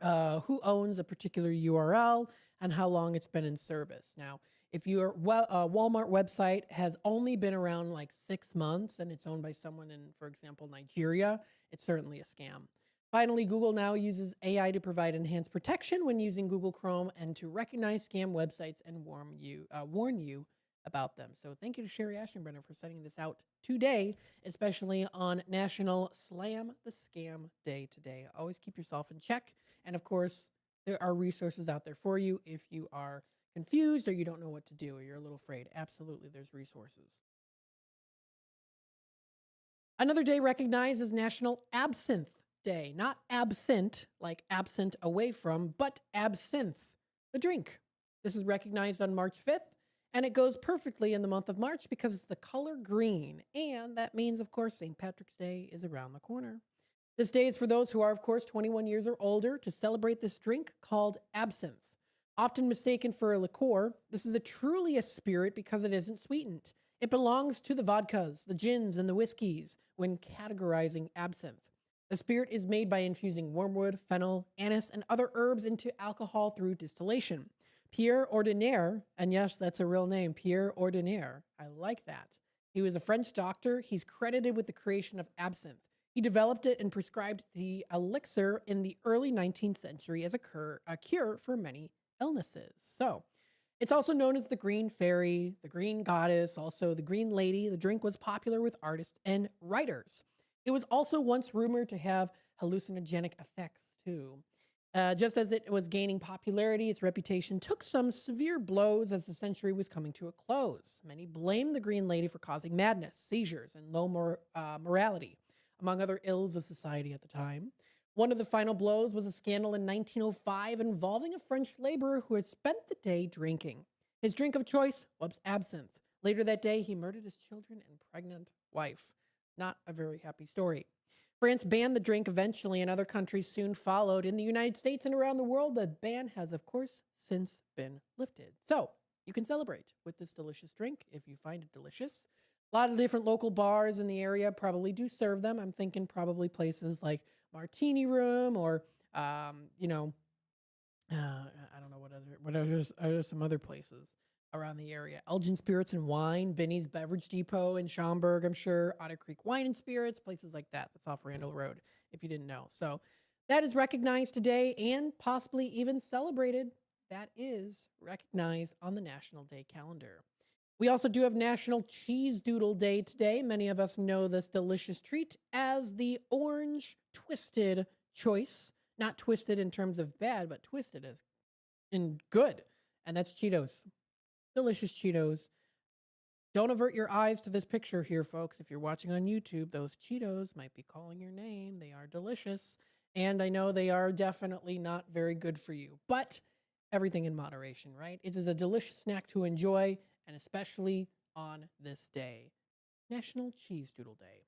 who owns a particular URL and how long it's been in service. Now, if your Walmart website has only been around like 6 months and it's owned by someone in, for example, Nigeria, it's certainly a scam. Finally, Google now uses AI to provide enhanced protection when using Google Chrome and to recognize scam websites and warn you about them. So thank you to Sherry Ashtenbrenner for sending this out today, especially on National Slam the Scam Day today. Always keep yourself in check. And of course, there are resources out there for you if you are confused or you don't know what to do or you're a little afraid. Absolutely, there's resources. Another day recognized as National Absinthe Day. Not absent, like absent away from, but absinthe, the drink. This is recognized on March 5th, and it goes perfectly in the month of March because it's the color green. And that means, of course, St. Patrick's Day is around the corner. This day is for those who are, of course, 21 years or older to celebrate this drink called absinthe. Often mistaken for a liqueur, this is truly a spirit because it isn't sweetened. It belongs to the vodkas, the gins, and the whiskeys when categorizing absinthe. The spirit is made by infusing wormwood, fennel, anise, and other herbs into alcohol through distillation. Pierre Ordinaire, and yes, that's a real name, Pierre Ordinaire. I like that. He was a French doctor. He's credited with the creation of absinthe. He developed it and prescribed the elixir in the early 19th century as a cure for many illnesses. So, it's also known as the Green Fairy, the Green Goddess, also the Green Lady. The drink was popular with artists and writers. It was also once rumored to have hallucinogenic effects, too. Just as it was gaining popularity, its reputation took some severe blows as the century was coming to a close. Many blamed the Green Lady for causing madness, seizures, and low morality, among other ills of society at the time. One of the final blows was a scandal in 1905 involving a French laborer who had spent the day drinking. His drink of choice was absinthe. Later that day, he murdered his children and pregnant wife. Not a very happy story. France banned the drink eventually, and other countries soon followed. In the United States and around the world, the ban has, of course, since been lifted. So you can celebrate with this delicious drink if you find it delicious. A lot of different local bars in the area probably do serve them. I'm thinking probably places like Martini Room or, I don't know what are some other places around the area. Elgin Spirits and Wine, Benny's Beverage Depot in Schaumburg, I'm sure. Otter Creek Wine and Spirits, places like that. That's off Randall Road, if you didn't know. So that is recognized today and possibly even celebrated. That is recognized on the National Day calendar. We also do have National Cheese Doodle Day today. Many of us know this delicious treat as the orange twisted choice. Not twisted in terms of bad, but twisted as in good. And that's Cheetos. Delicious Cheetos. Don't avert your eyes to this picture here, folks. If you're watching on YouTube, those Cheetos might be calling your name. They are delicious. And I know they are definitely not very good for you. But everything in moderation, right? It is a delicious snack to enjoy, and especially on this day, National Cheese Doodle Day.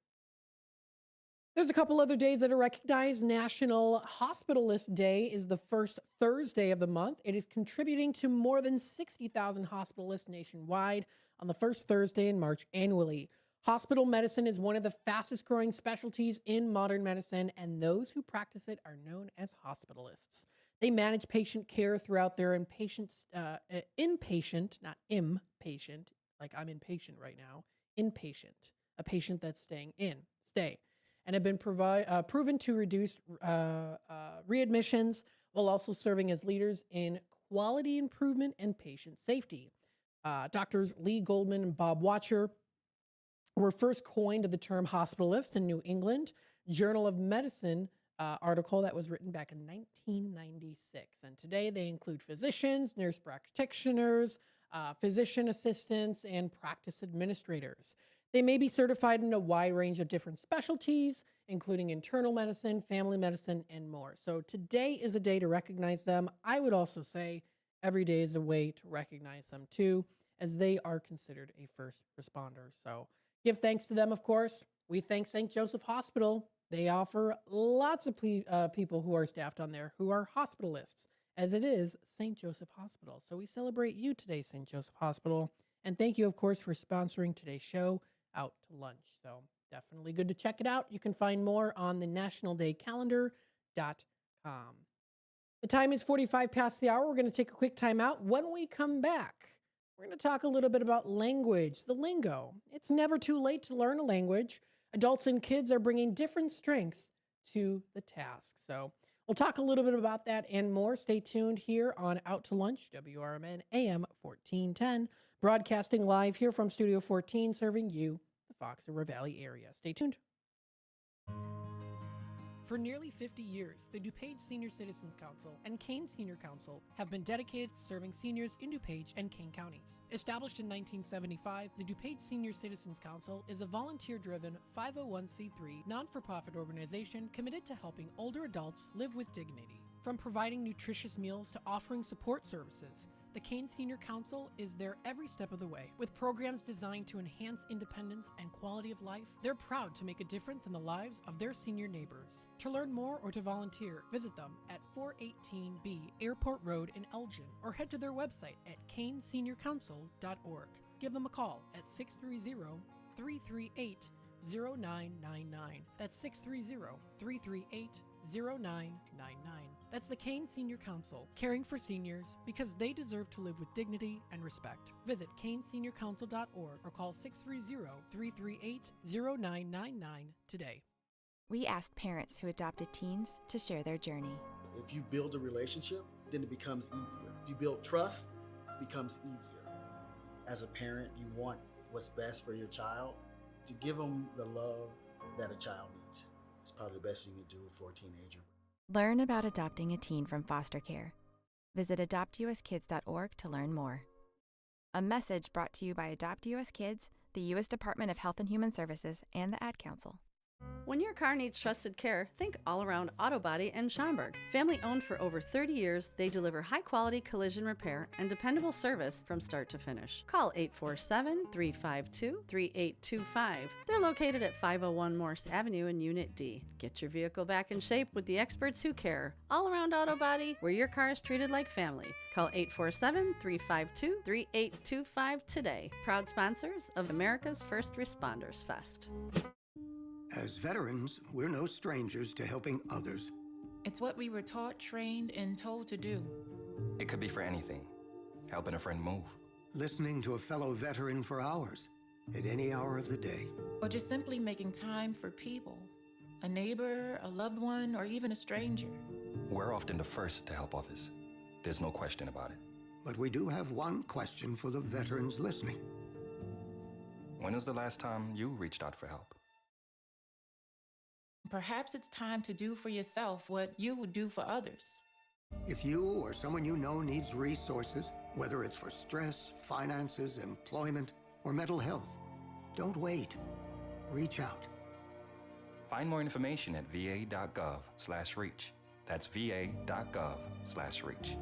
There's a couple other days that are recognized. National Hospitalist Day is the first Thursday of the month. It is contributing to more than 60,000 hospitalists nationwide on the first Thursday in March annually. Hospital medicine is one of the fastest growing specialties in modern medicine, and those who practice it are known as hospitalists. They manage patient care throughout their inpatient, not impatient, like I'm inpatient right now, inpatient, a patient that's stay, and have been proven to reduce readmissions while also serving as leaders in quality improvement and patient safety. Doctors Lee Goldman and Bob Watcher were first coined the term hospitalist in New England Journal of Medicine article that was written back in 1996. And today they include physicians, nurse practitioners, physician assistants, and practice administrators. They may be certified in a wide range of different specialties, including internal medicine, family medicine, and more. So today is a day to recognize them. I would also say every day is a way to recognize them too, as they are considered a first responder. So give thanks to them, of course. We thank St. Joseph Hospital. They offer lots of people who are staffed on there who are hospitalists, as it is St. Joseph Hospital. So we celebrate you today, St. Joseph Hospital. And thank you, of course, for sponsoring today's show, Out to Lunch. So definitely good to check it out. You can find more on the nationaldaycalendar.com. The time is 45 past the hour. We're going to take a quick time out. When we come back, we're going to talk a little bit about language, the lingo. It's never too late to learn a language. Adults and kids are bringing different strengths to the task. So we'll talk a little bit about that and more. Stay tuned here on Out to Lunch, WRMN AM 1410, broadcasting live here from Studio 14, serving you, the Fox River Valley area. Stay tuned. For nearly 50 years, the DuPage Senior Citizens Council and Kane Senior Council have been dedicated to serving seniors in DuPage and Kane counties. Established in 1975, the DuPage Senior Citizens Council is a volunteer-driven 501c3 non-for-profit organization committed to helping older adults live with dignity. From providing nutritious meals to offering support services, the Kane Senior Council is there every step of the way. With programs designed to enhance independence and quality of life, they're proud to make a difference in the lives of their senior neighbors. To learn more or to volunteer, visit them at 418B Airport Road in Elgin or head to their website at caneseniorcouncil.org. Give them a call at 630-338-0999. That's 630-338-0999. That's the Kane Senior Council, caring for seniors because they deserve to live with dignity and respect. Visit caneseniorcouncil.org or call 630-338-0999 today. We asked parents who adopted teens to share their journey. If you build a relationship, then it becomes easier. If you build trust, it becomes easier. As a parent, you want what's best for your child. To give them the love that a child needs is probably the best thing you can do for a teenager. Learn about adopting a teen from foster care. Visit adoptuskids.org to learn more. A message brought to you by Adopt US Kids, the U.S. Department of Health and Human Services, and the Ad Council. When your car needs trusted care, think All Around Auto Body in Schaumburg. Family owned for over 30 years, they deliver high-quality collision repair and dependable service from start to finish. Call 847-352-3825. They're located at 501 Morse Avenue in Unit D. Get your vehicle back in shape with the experts who care. All Around Auto Body, where your car is treated like family. Call 847-352-3825 today. Proud sponsors of America's First Responders Fest. As veterans, we're no strangers to helping others. It's what we were taught, trained, and told to do. It could be for anything. Helping a friend move. Listening to a fellow veteran for hours, at any hour of the day. Or just simply making time for people. A neighbor, a loved one, or even a stranger. We're often the first to help others. There's no question about it. But we do have one question for the veterans listening. When was the last time you reached out for help? Perhaps it's time to do for yourself what you would do for others. If you or someone you know needs resources, whether it's for stress, finances, employment, or mental health, don't wait. Reach out. Find more information at va.gov/reach. That's va.gov/reach.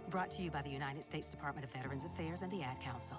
Brought to you by the United States Department of Veterans Affairs and the Ad Council.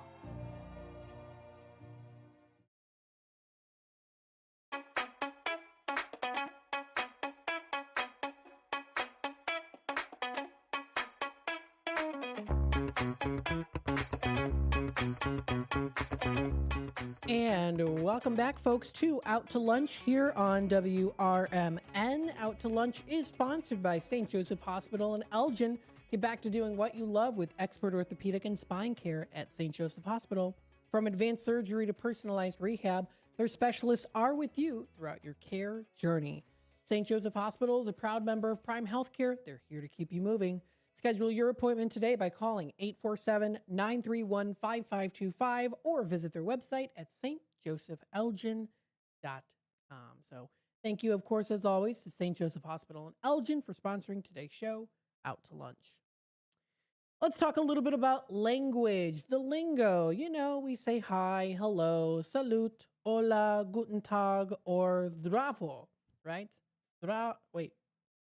And welcome back, folks, to Out to Lunch here on WRMN. Out to Lunch is sponsored by St. Joseph Hospital in Elgin. Get back to doing what you love with expert orthopedic and spine care at St. Joseph Hospital. From advanced surgery to personalized rehab, their specialists are with you throughout your care journey. St. Joseph Hospital is a proud member of Prime Healthcare. They're here to keep you moving. Schedule your appointment today by calling 847-931-5525 or visit their website at stjosephelgin.com. So thank you, of course, as always, to St. Joseph Hospital in Elgin for sponsoring today's show, Out to Lunch. Let's talk a little bit about language, the lingo. You know, we say hi, hello, salut, hola, guten tag, or zdravo, right? Wait,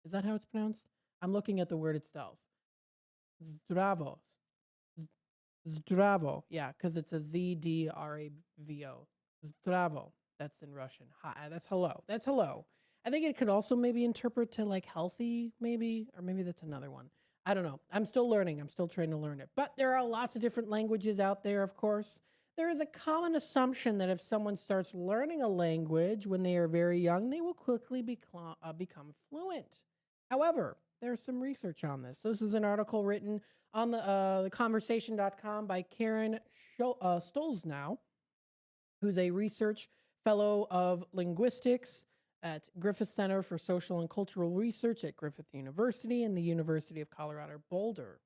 is that how it's pronounced? I'm looking at the word itself. Zdravo. Zdravo. Yeah, because it's a Z-D-R-A-V-O. Zdravo. That's in Russian. Hi. That's hello. That's hello. I think it could also maybe interpret to like healthy, maybe, or maybe that's another one. I don't know. I'm still learning. I'm still trying to learn it. But there are lots of different languages out there, of course. There is a common assumption that if someone starts learning a language when they are very young, they will quickly become fluent. However, there's some research on this. This is an article written on the conversation.com by Karen Stolznow, who's a research fellow of linguistics at Griffith Center for Social and Cultural Research at Griffith University and the University of Colorado Boulder.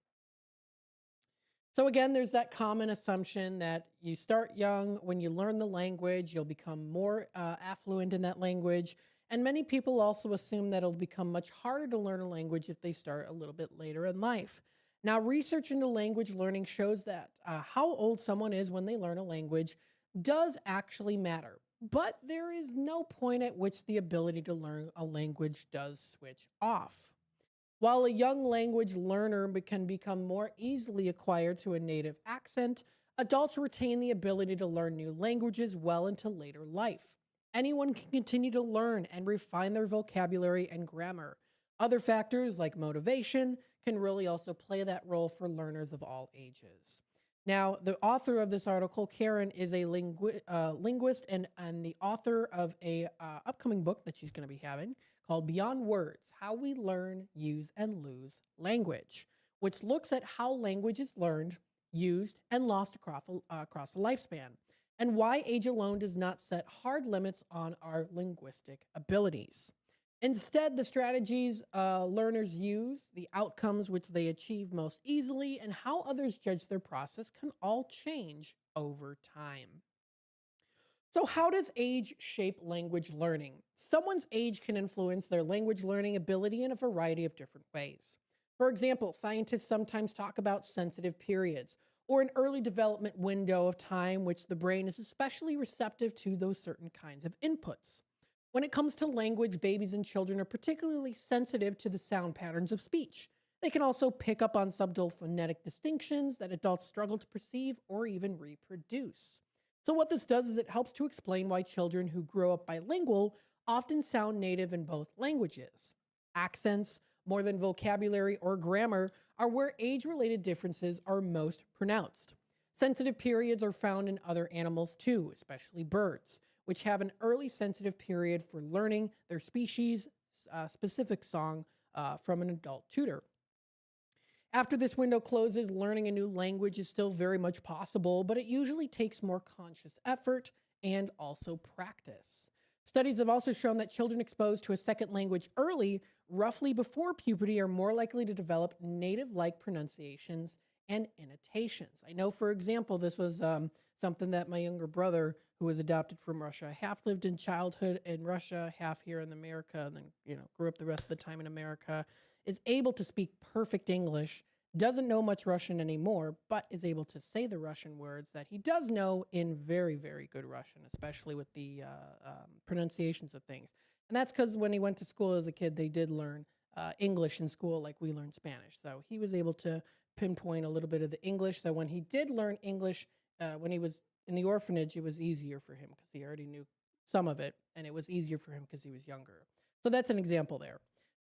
So again, there's that common assumption that you start young. When you learn the language, you'll become more affluent in that language. And many people also assume that it'll become much harder to learn a language if they start a little bit later in life. Now, research into language learning shows that how old someone is when they learn a language does actually matter. But there is no point at which the ability to learn a language does switch off. While a young language learner can become more easily acquired to a native accent, adults retain the ability to learn new languages well into later life. Anyone can continue to learn and refine their vocabulary and grammar. Other factors like motivation can really also play that role for learners of all ages. Now, the author of this article, Karen, is a linguist and the author of a upcoming book that she's going to be having called Beyond Words, How We Learn, Use, and Lose Language, which looks at how language is learned, used, and lost across a lifespan, and why age alone does not set hard limits on our linguistic abilities. Instead, the strategies learners use, the outcomes which they achieve most easily, and how others judge their process can all change over time. So how does age shape language learning? Someone's age can influence their language learning ability in a variety of different ways. For example, scientists sometimes talk about sensitive periods, or an early development window of time which the brain is especially receptive to those certain kinds of inputs. When it comes to language, babies and children are particularly sensitive to the sound patterns of speech. They can also pick up on subtle phonetic distinctions that adults struggle to perceive or even reproduce. So what this does is it helps to explain why children who grow up bilingual often sound native in both languages. Accents, more than vocabulary or grammar, are where age-related differences are most pronounced. Sensitive periods are found in other animals too, especially birds, which have an early sensitive period for learning their species' specific song from an adult tutor. After this window closes, learning a new language is still very much possible, but it usually takes more conscious effort and also practice. Studies have also shown that children exposed to a second language early, roughly before puberty, are more likely to develop native-like pronunciations and annotations. I know, for example, this was something that my younger brother, who was adopted from Russia, half lived in childhood in Russia, half here in America, and then grew up the rest of the time in America, is able to speak perfect English, doesn't know much Russian anymore, but is able to say the Russian words that he does know in very, very good Russian, especially with the pronunciations of things. And that's because when he went to school as a kid, they did learn English in school like we learned Spanish. So he was able to pinpoint a little bit of the English. So when he did learn English, when he was in the orphanage, it was easier for him because he already knew some of it, and it was easier for him because he was younger. So that's an example there.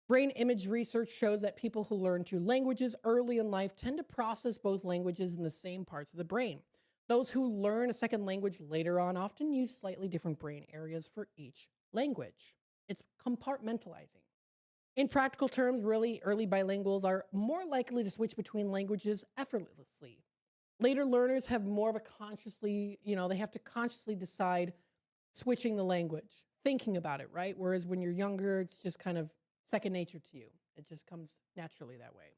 Brain image research shows that people who learn two languages early in life tend to process both languages in the same parts of the brain. Those who learn a second language later on often use slightly different brain areas for each language. It's compartmentalizing. In practical terms, really early bilinguals are more likely to switch between languages effortlessly. Later learners have more of a consciously, they have to consciously decide switching the language, thinking about it, right? Whereas when you're younger, it's just kind of second nature to you. It just comes naturally that way.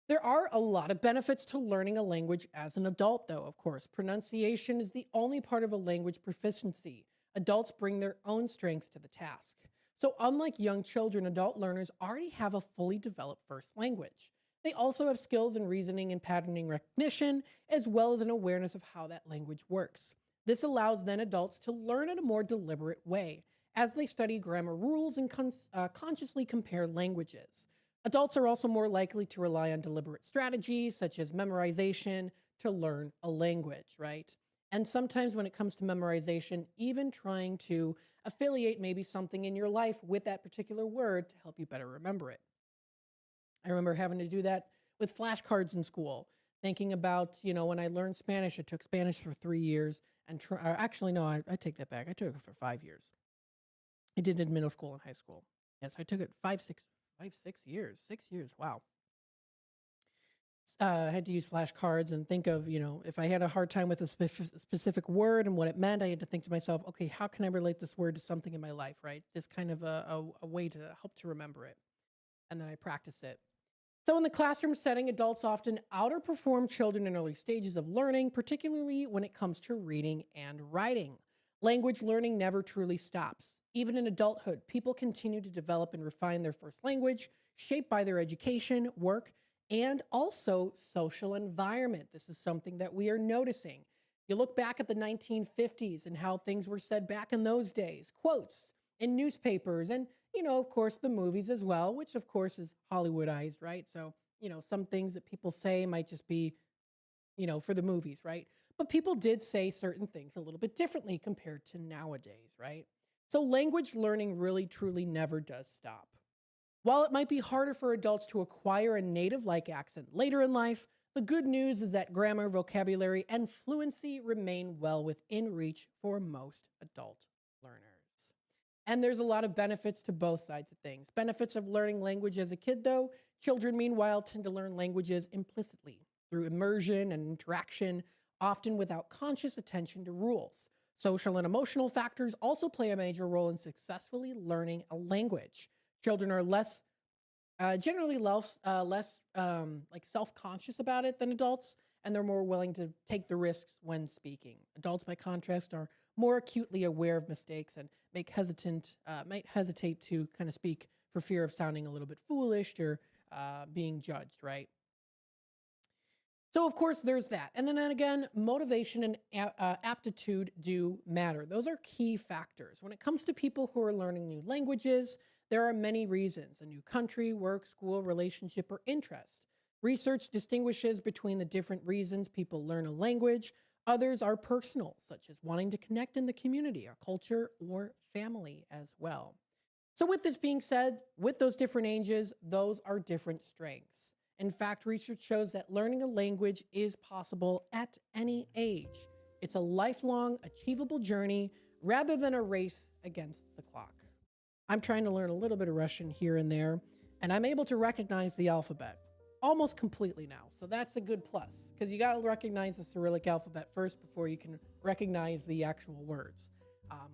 There are a lot of benefits to learning a language as an adult, though, of course. Pronunciation is the only part of a language proficiency. Adults bring their own strengths to the task. So unlike young children, adult learners already have a fully developed first language. They also have skills in reasoning and patterning recognition, as well as an awareness of how that language works. This allows then adults to learn in a more deliberate way, as they study grammar rules and consciously compare languages. Adults are also more likely to rely on deliberate strategies, such as memorization, to learn a language, right? And sometimes when it comes to memorization, even trying to affiliate maybe something in your life with that particular word to help you better remember it. I remember having to do that with flashcards in school, thinking about, when I learned Spanish, I took Spanish for 3 years, and actually, no, I take that back. I took it for 5 years. I did it in middle school and high school. Yes, I took it 6 years. 6 years, wow. I had to use flashcards and think of, if I had a hard time with a specific word and what it meant, I had to think to myself, okay, how can I relate this word to something in my life, right? Just kind of a way to help to remember it. And then I practice it. So in the classroom setting, adults often outperform children in early stages of learning, particularly when it comes to reading and writing. Language learning never truly stops. Even in adulthood, people continue to develop and refine their first language, shaped by their education, work, and also social environment. This is something that we are noticing. You look back at the 1950s and how things were said back in those days, quotes in newspapers, and, of course, the movies as well, which, of course, is Hollywoodized, right? So, some things that people say might just be, for the movies, right? But people did say certain things a little bit differently compared to nowadays, right? So language learning really, truly never does stop. While it might be harder for adults to acquire a native-like accent later in life, the good news is that grammar, vocabulary, and fluency remain well within reach for most adult learners. And there's a lot of benefits to both sides of things. Benefits of learning language as a kid, though. Children, meanwhile, tend to learn languages implicitly through immersion and interaction, often without conscious attention to rules. Social and emotional factors also play a major role in successfully learning a language. Children are generally less self-conscious about it than adults, and they're more willing to take the risks when speaking. Adults, by contrast, are more acutely aware of mistakes and might hesitate to kind of speak for fear of sounding a little bit foolish or being judged, right? So, of course, there's that. And then again, motivation and aptitude do matter. Those are key factors. When it comes to people who are learning new languages, there are many reasons: a new country, work, school, relationship, or interest. Research distinguishes between the different reasons people learn a language. Others are personal, such as wanting to connect in the community, a culture, or family as well. So with this being said, with those different ages, those are different strengths. In fact, research shows that learning a language is possible at any age. It's a lifelong, achievable journey rather than a race against the clock. I'm trying to learn a little bit of Russian here and there, and I'm able to recognize the alphabet almost completely now. So that's a good plus, because you got to recognize the Cyrillic alphabet first before you can recognize the actual words,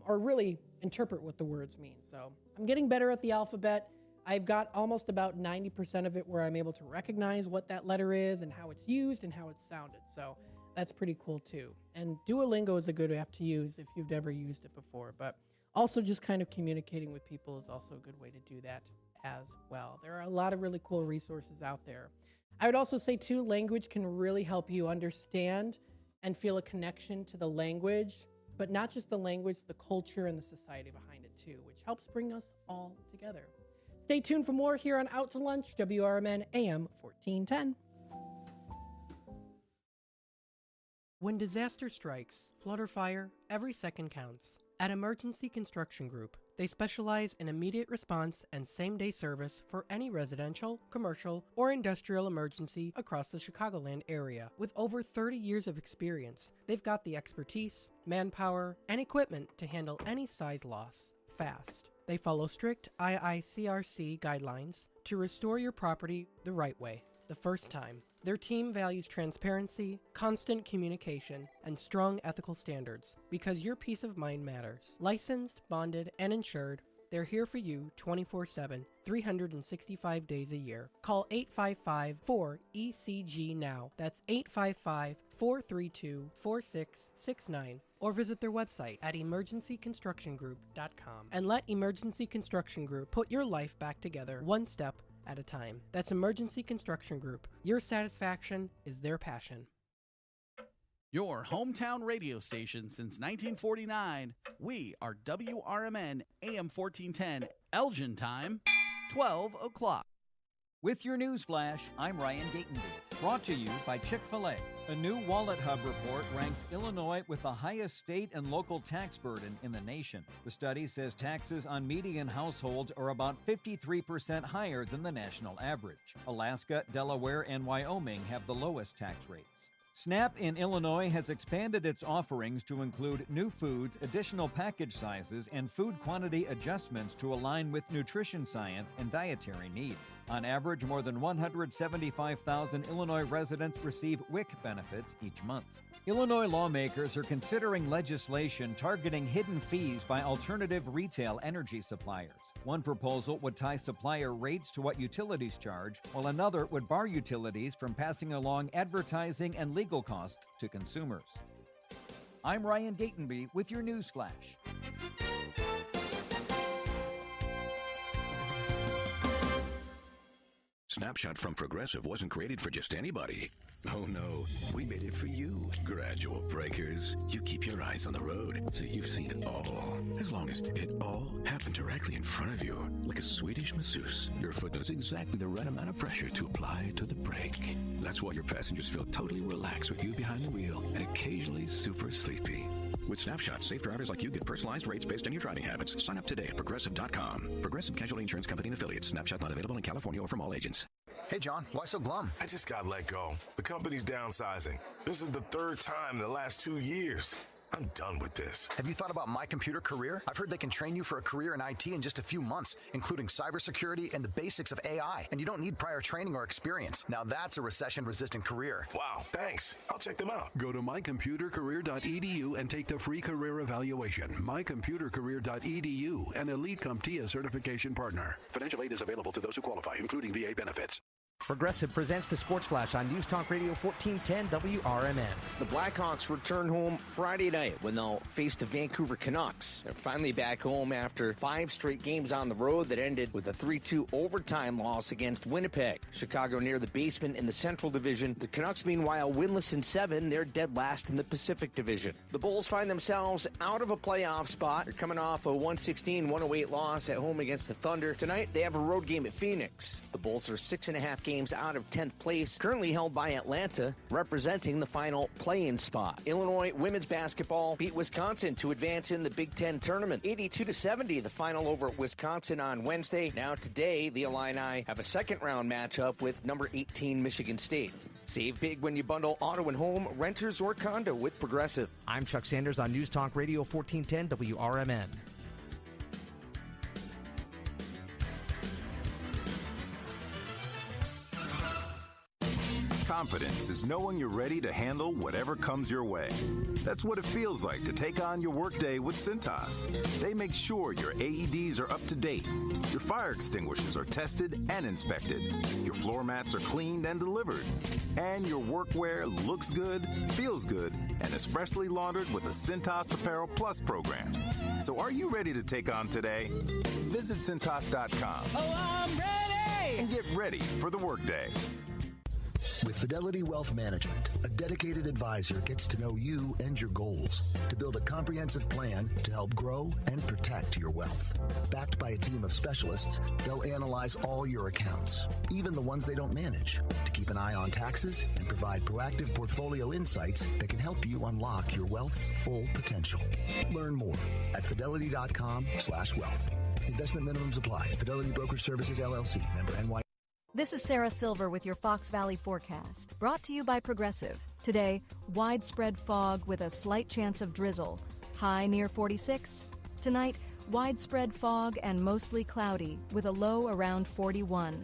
or really interpret what the words mean. So I'm getting better at the alphabet. I've got almost about 90% of it where I'm able to recognize what that letter is and how it's used and how it's sounded. So that's pretty cool too. And Duolingo is a good app to use if you've never used it before, but also just kind of communicating with people is also a good way to do that as well. There are a lot of really cool resources out there. I would also say too, language can really help you understand and feel a connection to the language, but not just the language, the culture and the society behind it too, which helps bring us all together. Stay tuned for more here on Out to Lunch, WRMN AM 1410. When disaster strikes, flood or fire, every second counts. At Emergency Construction Group, they specialize in immediate response and same-day service for any residential, commercial, or industrial emergency across the Chicagoland area. With over 30 years of experience, they've got the expertise, manpower, and equipment to handle any size loss fast. They follow strict IICRC guidelines to restore your property the right way, the first time. Their team values transparency, constant communication, and strong ethical standards because your peace of mind matters. Licensed, bonded, and insured, they're here for you 24/7, 365 days a year. Call 855-4ECG now. That's 855-432-4669. Or visit their website at emergencyconstructiongroup.com and let Emergency Construction Group put your life back together one step at a time. That's Emergency Construction Group. Your satisfaction is their passion. Your hometown radio station since 1949. We are WRMN AM 1410, Elgin time, 12 o'clock. With your news flash, I'm Ryan Gatenby. Brought to you by Chick-fil-A. A new Wallet Hub report ranks Illinois with the highest state and local tax burden in the nation. The study says taxes on median households are about 53% higher than the national average. Alaska, Delaware, and Wyoming have the lowest tax rates. SNAP in Illinois has expanded its offerings to include new foods, additional package sizes, and food quantity adjustments to align with nutrition science and dietary needs. On average, more than 175,000 Illinois residents receive WIC benefits each month. Illinois lawmakers are considering legislation targeting hidden fees by alternative retail energy suppliers. One proposal would tie supplier rates to what utilities charge, while another would bar utilities from passing along advertising and legal costs to consumers. I'm Ryan Gatenby with your news flash. Snapshot from Progressive wasn't created for just anybody. Oh no, we made it for you, gradual breakers. You keep your eyes on the road, so you've seen it all. As long as it all happened directly in front of you, like a Swedish masseuse, your foot knows exactly the right amount of pressure to apply to the brake. That's why your passengers feel totally relaxed with you behind the wheel and occasionally super sleepy. With Snapshot, safe drivers like you get personalized rates based on your driving habits. Sign up today at Progressive.com. Progressive Casualty Insurance Company and Affiliates. Snapshot not available in California or from all agents. Hey, John, why so glum? I just got let go. The company's downsizing. This is the third time in the last 2 years. I'm done with this. Have you thought about My Computer Career? I've heard they can train you for a career in IT in just a few months, including cybersecurity and the basics of AI. And you don't need prior training or experience. Now that's a recession-resistant career. Wow, thanks. I'll check them out. Go to mycomputercareer.edu and take the free career evaluation. Mycomputercareer.edu, an Elite CompTIA certification partner. Financial aid is available to those who qualify, including VA benefits. Progressive presents the Sports Flash on News Talk Radio 1410 WRMN. The Blackhawks return home Friday night when they'll face the Vancouver Canucks. They're finally back home after 5 straight games on the road that ended with a 3-2 overtime loss against Winnipeg. Chicago near the basement in the Central Division. The Canucks, meanwhile, winless in 7. They're dead last in the Pacific Division. The Bulls find themselves out of a playoff spot. They're coming off a 116-108 loss at home against the Thunder. Tonight, they have a road game at Phoenix. The Bulls are 6.5 games out of 10th place, currently held by Atlanta, representing the final play-in spot. Illinois women's basketball beat Wisconsin to advance in the Big Ten tournament. 82-70, the final over at Wisconsin on Wednesday. Now today, the Illini have a second-round matchup with number 18 Michigan State. Save big when you bundle auto and home, renters, or condo with Progressive. I'm Chuck Sanders on News Talk Radio 1410 WRMN. Confidence is knowing you're ready to handle whatever comes your way. That's what it feels like to take on your workday with Cintas. They make sure your AEDs are up to date, your fire extinguishers are tested and inspected, your floor mats are cleaned and delivered, and your workwear looks good, feels good, and is freshly laundered with the Cintas Apparel Plus program. So are you ready to take on today? Visit Cintas.com. Oh, I'm ready! And get ready for the workday. With Fidelity Wealth Management, a dedicated advisor gets to know you and your goals to build a comprehensive plan to help grow and protect your wealth. Backed by a team of specialists, they'll analyze all your accounts, even the ones they don't manage, to keep an eye on taxes and provide proactive portfolio insights that can help you unlock your wealth's full potential. Learn more at fidelity.com/wealth. Investment minimums apply. Fidelity Brokerage Services, LLC. Member NY. This is Sarah Silver with your Fox Valley forecast, brought to you by Progressive. Today, widespread fog with a slight chance of drizzle, high near 46. Tonight, widespread fog and mostly cloudy with a low around 41.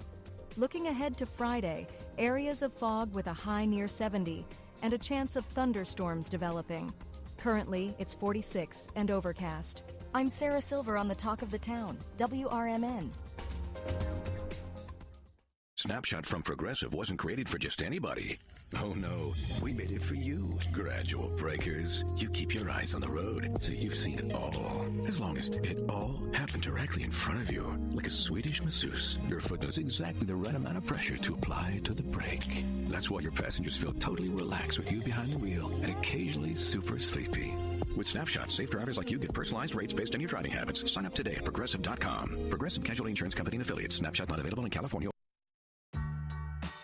Looking ahead to Friday, areas of fog with a high near 70 and a chance of thunderstorms developing. Currently, it's 46 and overcast. I'm Sarah Silver on the Talk of the Town, WRMN. Snapshot from Progressive wasn't created for just anybody. Oh no, we made it for you. Gradual breakers. You keep your eyes on the road, so you've seen it all. As long as it all happened directly in front of you, like a Swedish masseuse, your foot knows exactly the right amount of pressure to apply to the brake. That's why your passengers feel totally relaxed with you behind the wheel and occasionally super sleepy. With Snapshot, safe drivers like you get personalized rates based on your driving habits. Sign up today at Progressive.com. Progressive Casualty Insurance Company and Affiliates. Snapshot not available in California.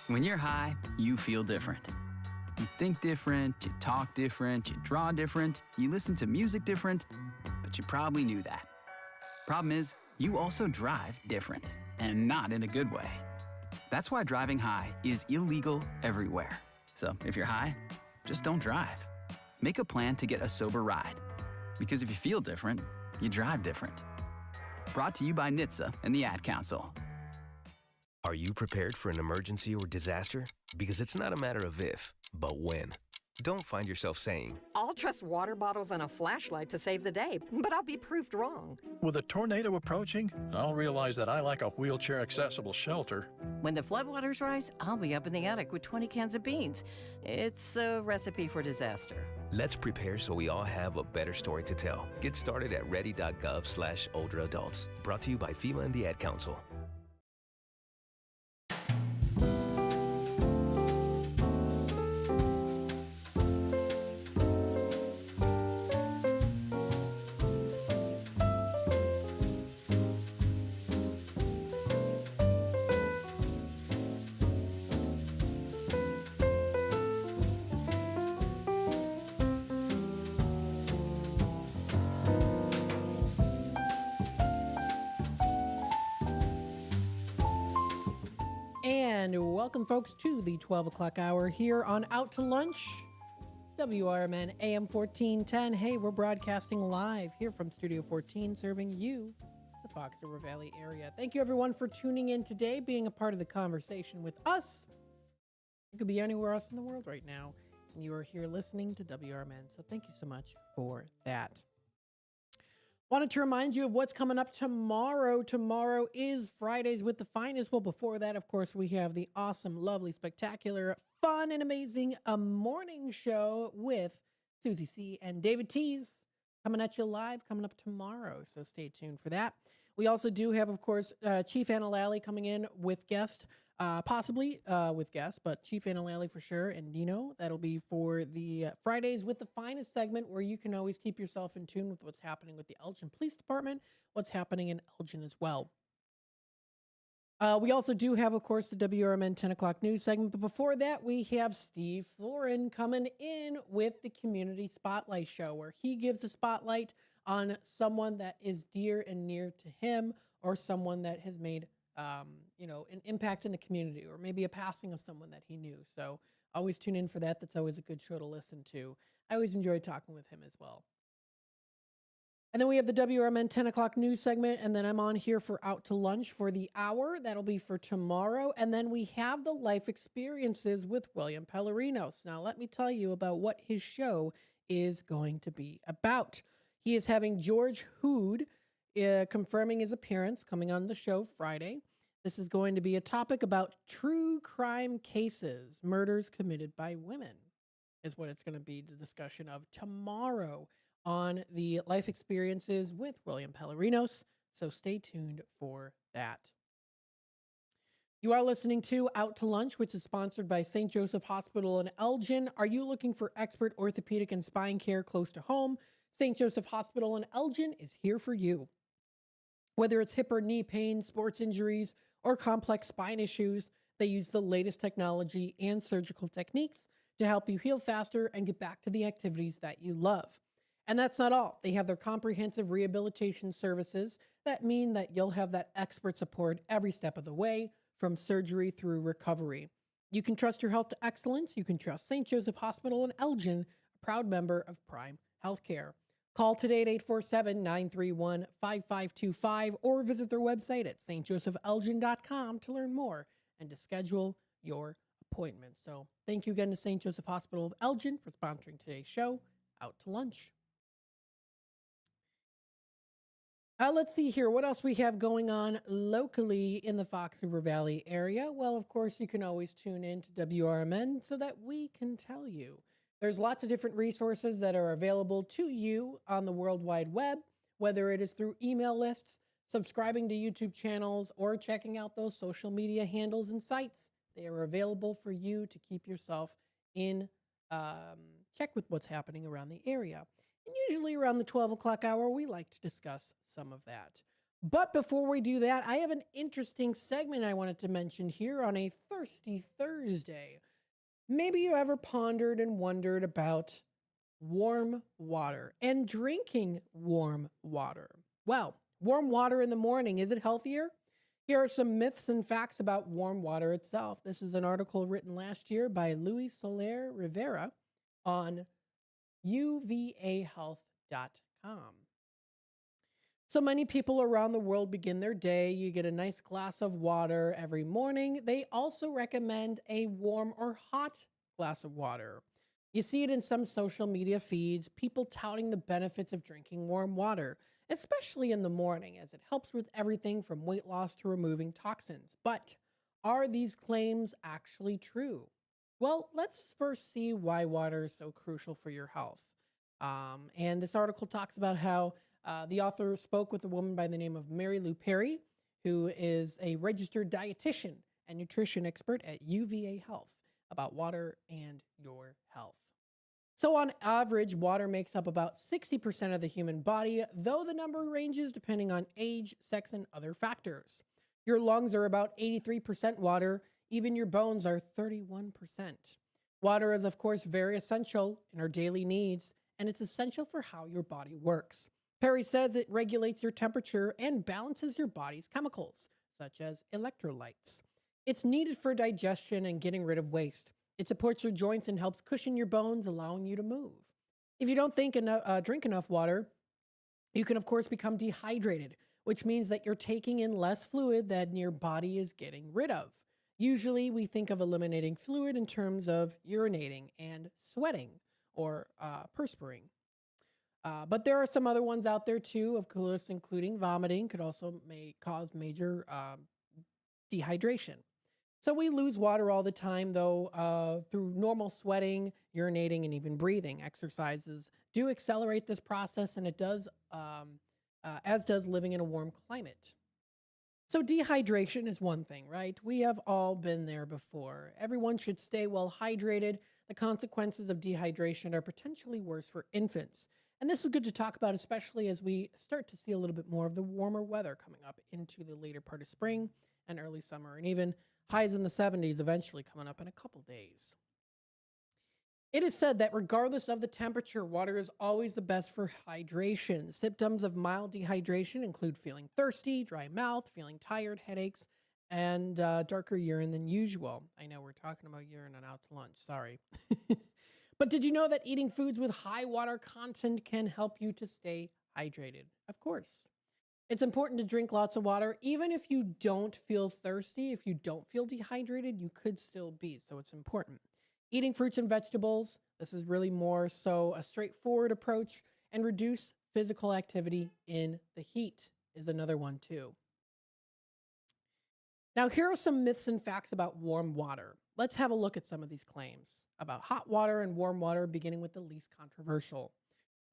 When you're high, you feel different. You think different, you talk different, you draw different, you listen to music different, but you probably knew that. Problem is, you also drive different, and not in a good way. That's why driving high is illegal everywhere. So if you're high, just don't drive. Make a plan to get a sober ride. Because if you feel different, you drive different. Brought to you by NHTSA and the Ad Council. Are you prepared for an emergency or disaster? Because it's not a matter of if, but when. Don't find yourself saying, I'll trust water bottles and a flashlight to save the day, but I'll be proved wrong. With a tornado approaching, I'll realize that I lack a wheelchair-accessible shelter. When the floodwaters rise, I'll be up in the attic with 20 cans of beans. It's a recipe for disaster. Let's prepare so we all have a better story to tell. Get started at ready.gov/older adults. Brought to you by FEMA and the Ad Council. And welcome, folks, to the 12 o'clock hour here on Out to Lunch, WRMN AM 1410. Hey, we're broadcasting live here from Studio 14, serving you, the Fox River Valley area. Thank you, everyone, for tuning in today, being a part of the conversation with us. You could be anywhere else in the world right now, and you are here listening to WRMN, so thank you so much for that. Wanted to remind you of what's coming up tomorrow. Tomorrow is Fridays with the Finest. Well, before that, of course, we have the awesome, lovely, spectacular, fun, and amazing morning show with Susie C. and David Tees coming at you live, coming up tomorrow. So stay tuned for that. We also do have, of course, Chief Anna Lally coming in with guest, possibly with guests, but Chief Anna Lally for sure. And Dino, that'll be for the Fridays with the Finest segment, where you can always keep yourself in tune with what's happening with the Elgin Police Department, what's happening in Elgin as well. We also do have, of course, the WRMN 10 o'clock news segment. But before that, we have Steve Florin coming in with the Community Spotlight Show, where he gives a spotlight on someone that is dear and near to him, or someone that has made an impact in the community, or maybe a passing of someone that he knew. So always tune in for that. That's always a good show to listen to. I always enjoy talking with him as well. And then we have the WRMN 10 o'clock news segment, and then I'm on here for Out to Lunch for the hour. That'll be for tomorrow. And then we have the Life Experiences with William Pellerinos. Now, let me tell you about what his show is going to be about. He is having George Hood confirming his appearance, coming on the show Friday. This is going to be a topic about true crime cases, murders committed by women, is what it's going to be the discussion of tomorrow on the Life Experiences with William Pellerinos. So stay tuned for that. You are listening to Out to Lunch, which is sponsored by St. Joseph Hospital in Elgin. Are you looking for expert orthopedic and spine care close to home? St. Joseph Hospital in Elgin is here for you. Whether it's hip or knee pain, sports injuries, or complex spine issues, they use the latest technology and surgical techniques to help you heal faster and get back to the activities that you love. And that's not all. They have their comprehensive rehabilitation services that mean that you'll have that expert support every step of the way, from surgery through recovery. You can trust your health to excellence. You can trust St. Joseph Hospital in Elgin, a proud member of Prime Healthcare. Call today at 847-931-5525 or visit their website at stjosephelgin.com to learn more and to schedule your appointment. So thank you again to St. Joseph Hospital of Elgin for sponsoring today's show, Out to Lunch. Let's see here. What else we have going on locally in the Fox River Valley area? Well, of course, you can always tune in to WRMN so that we can tell you. There's lots of different resources that are available to you on the World Wide Web, whether it is through email lists, subscribing to YouTube channels, or checking out those social media handles and sites. They are available for you to keep yourself in check with what's happening around the area. And usually around the 12 o'clock hour, we like to discuss some of that. But before we do that, I have an interesting segment I wanted to mention here on a Thirsty Thursday. Maybe you ever pondered and wondered about warm water and drinking warm water. Well, warm water in the morning, is it healthier? Here are some myths and facts about warm water itself. This is an article written last year by Luis Soler Rivera on uvahealth.com. So many people around the world begin their day. You get a nice glass of water every morning. They also recommend a warm or hot glass of water. You see it in some social media feeds, people touting the benefits of drinking warm water, especially in the morning, as it helps with everything from weight loss to removing toxins. But are these claims actually true? Well, let's first see why water is so crucial for your health. And this article talks about how the author spoke with a woman by the name of Mary Lou Perry, who is a registered dietitian and nutrition expert at UVA Health, about water and your health. So on average, water makes up about 60% of the human body, though the number ranges depending on age, sex, and other factors. Your lungs are about 83% water. Even your bones are 31%. Water is, of course, very essential in our daily needs, and it's essential for how your body works. Perry says it regulates your temperature and balances your body's chemicals, such as electrolytes. It's needed for digestion and getting rid of waste. It supports your joints and helps cushion your bones, allowing you to move. If you don't drink enough water, you can, of course, become dehydrated, which means that you're taking in less fluid than your body is getting rid of. Usually, we think of eliminating fluid in terms of urinating and sweating or perspiring. But there are some other ones out there too, of course, including vomiting could also cause major dehydration. So we lose water all the time, though, through normal sweating, urinating, and even breathing. Exercises do accelerate this process, and it does, as does living in a warm climate. So dehydration is one thing, right? We have all been there before. Everyone should stay well hydrated. The consequences of dehydration are potentially worse for infants. And this is good to talk about, especially as we start to see a little bit more of the warmer weather coming up into the later part of spring and early summer, and even highs in the 70s eventually coming up in a couple days. It is said that regardless of the temperature, water is always the best for hydration. Symptoms of mild dehydration include feeling thirsty, dry mouth, feeling tired, headaches, and darker urine than usual. I know we're talking about urine and Out to Lunch, sorry. But did you know that eating foods with high water content can help you to stay hydrated? Of course. It's important to drink lots of water. Even if you don't feel thirsty, if you don't feel dehydrated, you could still be, so it's important. Eating fruits and vegetables, this is really more so a straightforward approach, and reduce physical activity in the heat is another one too. Now, here are some myths and facts about warm water. Let's have a look at some of these claims about hot water and warm water, beginning with the least controversial.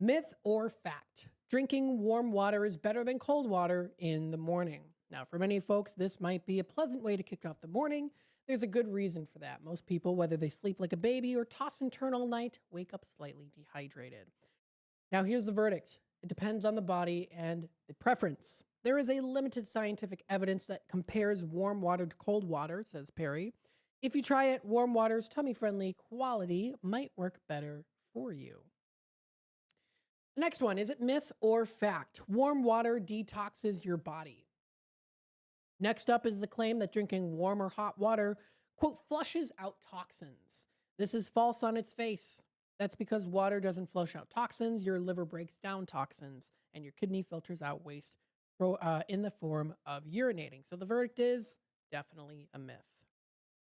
Myth or fact? Drinking warm water is better than cold water in the morning. Now, for many folks, this might be a pleasant way to kick off the morning. There's a good reason for that. Most people, whether they sleep like a baby or toss and turn all night, wake up slightly dehydrated. Now, here's the verdict. It depends on the body and the preference. There is a limited scientific evidence that compares warm water to cold water, says Perry. If you try it, warm water's tummy-friendly quality might work better for you. The next one, is it myth or fact? Warm water detoxes your body. Next up is the claim that drinking warm or hot water, quote, flushes out toxins. This is false on its face. That's because water doesn't flush out toxins, your liver breaks down toxins, and your kidney filters out waste in the form of urinating. So the verdict is definitely a myth.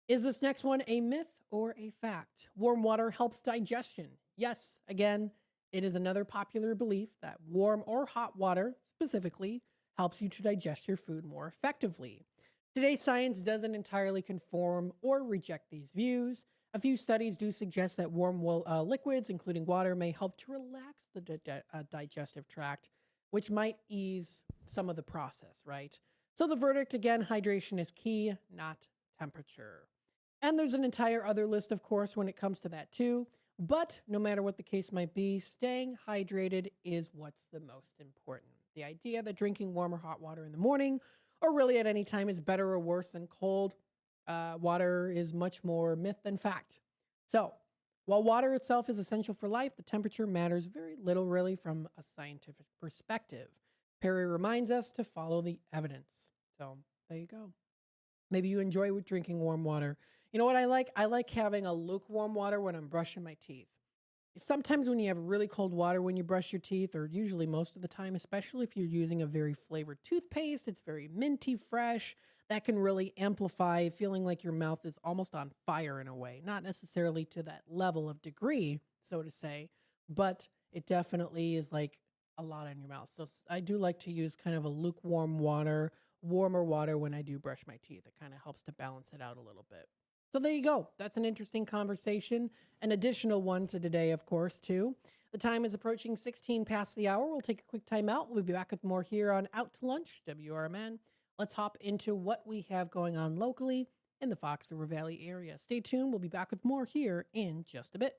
Is this next one a myth or a fact? Warm water helps digestion. Yes, again, it is another popular belief that warm or hot water, specifically, helps you to digest your food more effectively. Today's science doesn't entirely conform or reject these views. A few studies do suggest that warm liquids, including water, may help to relax the digestive tract, which might ease some of the process, right? So the verdict, again, hydration is key, not temperature. And there's an entire other list, of course, when it comes to that too. But no matter what the case might be, staying hydrated is what's the most important. The idea that drinking warm or hot water in the morning, or really at any time, is better or worse than cold water is much more myth than fact. So, while water itself is essential for life, the temperature matters very little, really, from a scientific perspective. Perry reminds us to follow the evidence. So, there you go. Maybe you enjoy drinking warm water. You know what I like? I like having a lukewarm water when I'm brushing my teeth. Sometimes when you have really cold water when you brush your teeth, or usually most of the time, especially if you're using a very flavored toothpaste, it's very minty fresh, that can really amplify feeling like your mouth is almost on fire in a way. Not necessarily to that level of degree, so to say, but it definitely is like a lot in your mouth. So I do like to use kind of a lukewarm water, warmer water when I do brush my teeth. It kind of helps to balance it out a little bit. So there you go. That's an interesting conversation. An additional one to today, of course, too. The time is approaching 16 past the hour. We'll take a quick time out. We'll be back with more here on Out to Lunch, WRMN. Let's hop into what we have going on locally in the Fox River Valley area. Stay tuned. We'll be back with more here in just a bit.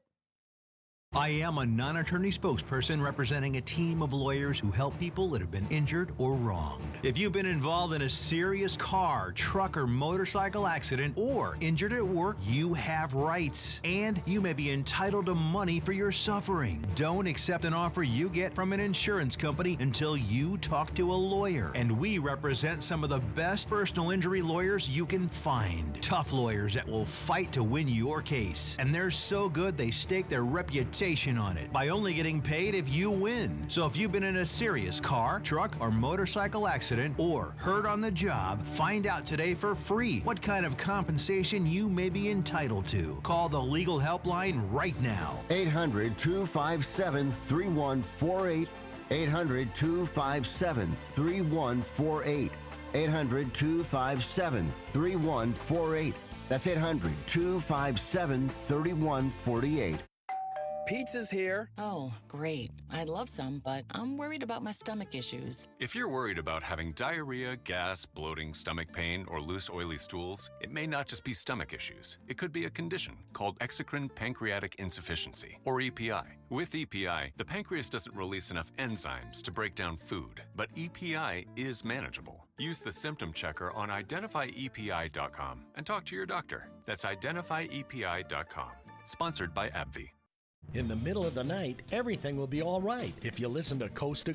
I am a non-attorney spokesperson representing a team of lawyers who help people that have been injured or wronged. If you've been involved in a serious car, truck, or motorcycle accident or injured at work, you have rights, and you may be entitled to money for your suffering. Don't accept an offer you get from an insurance company until you talk to a lawyer. And we represent some of the best personal injury lawyers you can find. Tough lawyers that will fight to win your case. And they're so good they stake their reputation on it by only getting paid if you win. So if you've been in a serious car, truck, or motorcycle accident or hurt on the job, find out today for free what kind of compensation you may be entitled to. Call the legal helpline right now. 800-257-3148. 800-257-3148. 800-257-3148. That's 800-257-3148. Pizza's here. Oh, great. I'd love some, but I'm worried about my stomach issues. If you're worried about having diarrhea, gas, bloating, stomach pain, or loose, oily stools, it may not just be stomach issues. It could be a condition called exocrine pancreatic insufficiency, or EPI. With EPI, the pancreas doesn't release enough enzymes to break down food, but EPI is manageable. Use the symptom checker on identifyepi.com and talk to your doctor. That's identifyepi.com. Sponsored by AbbVie. In the middle of the night, everything will be all right if you listen to Coast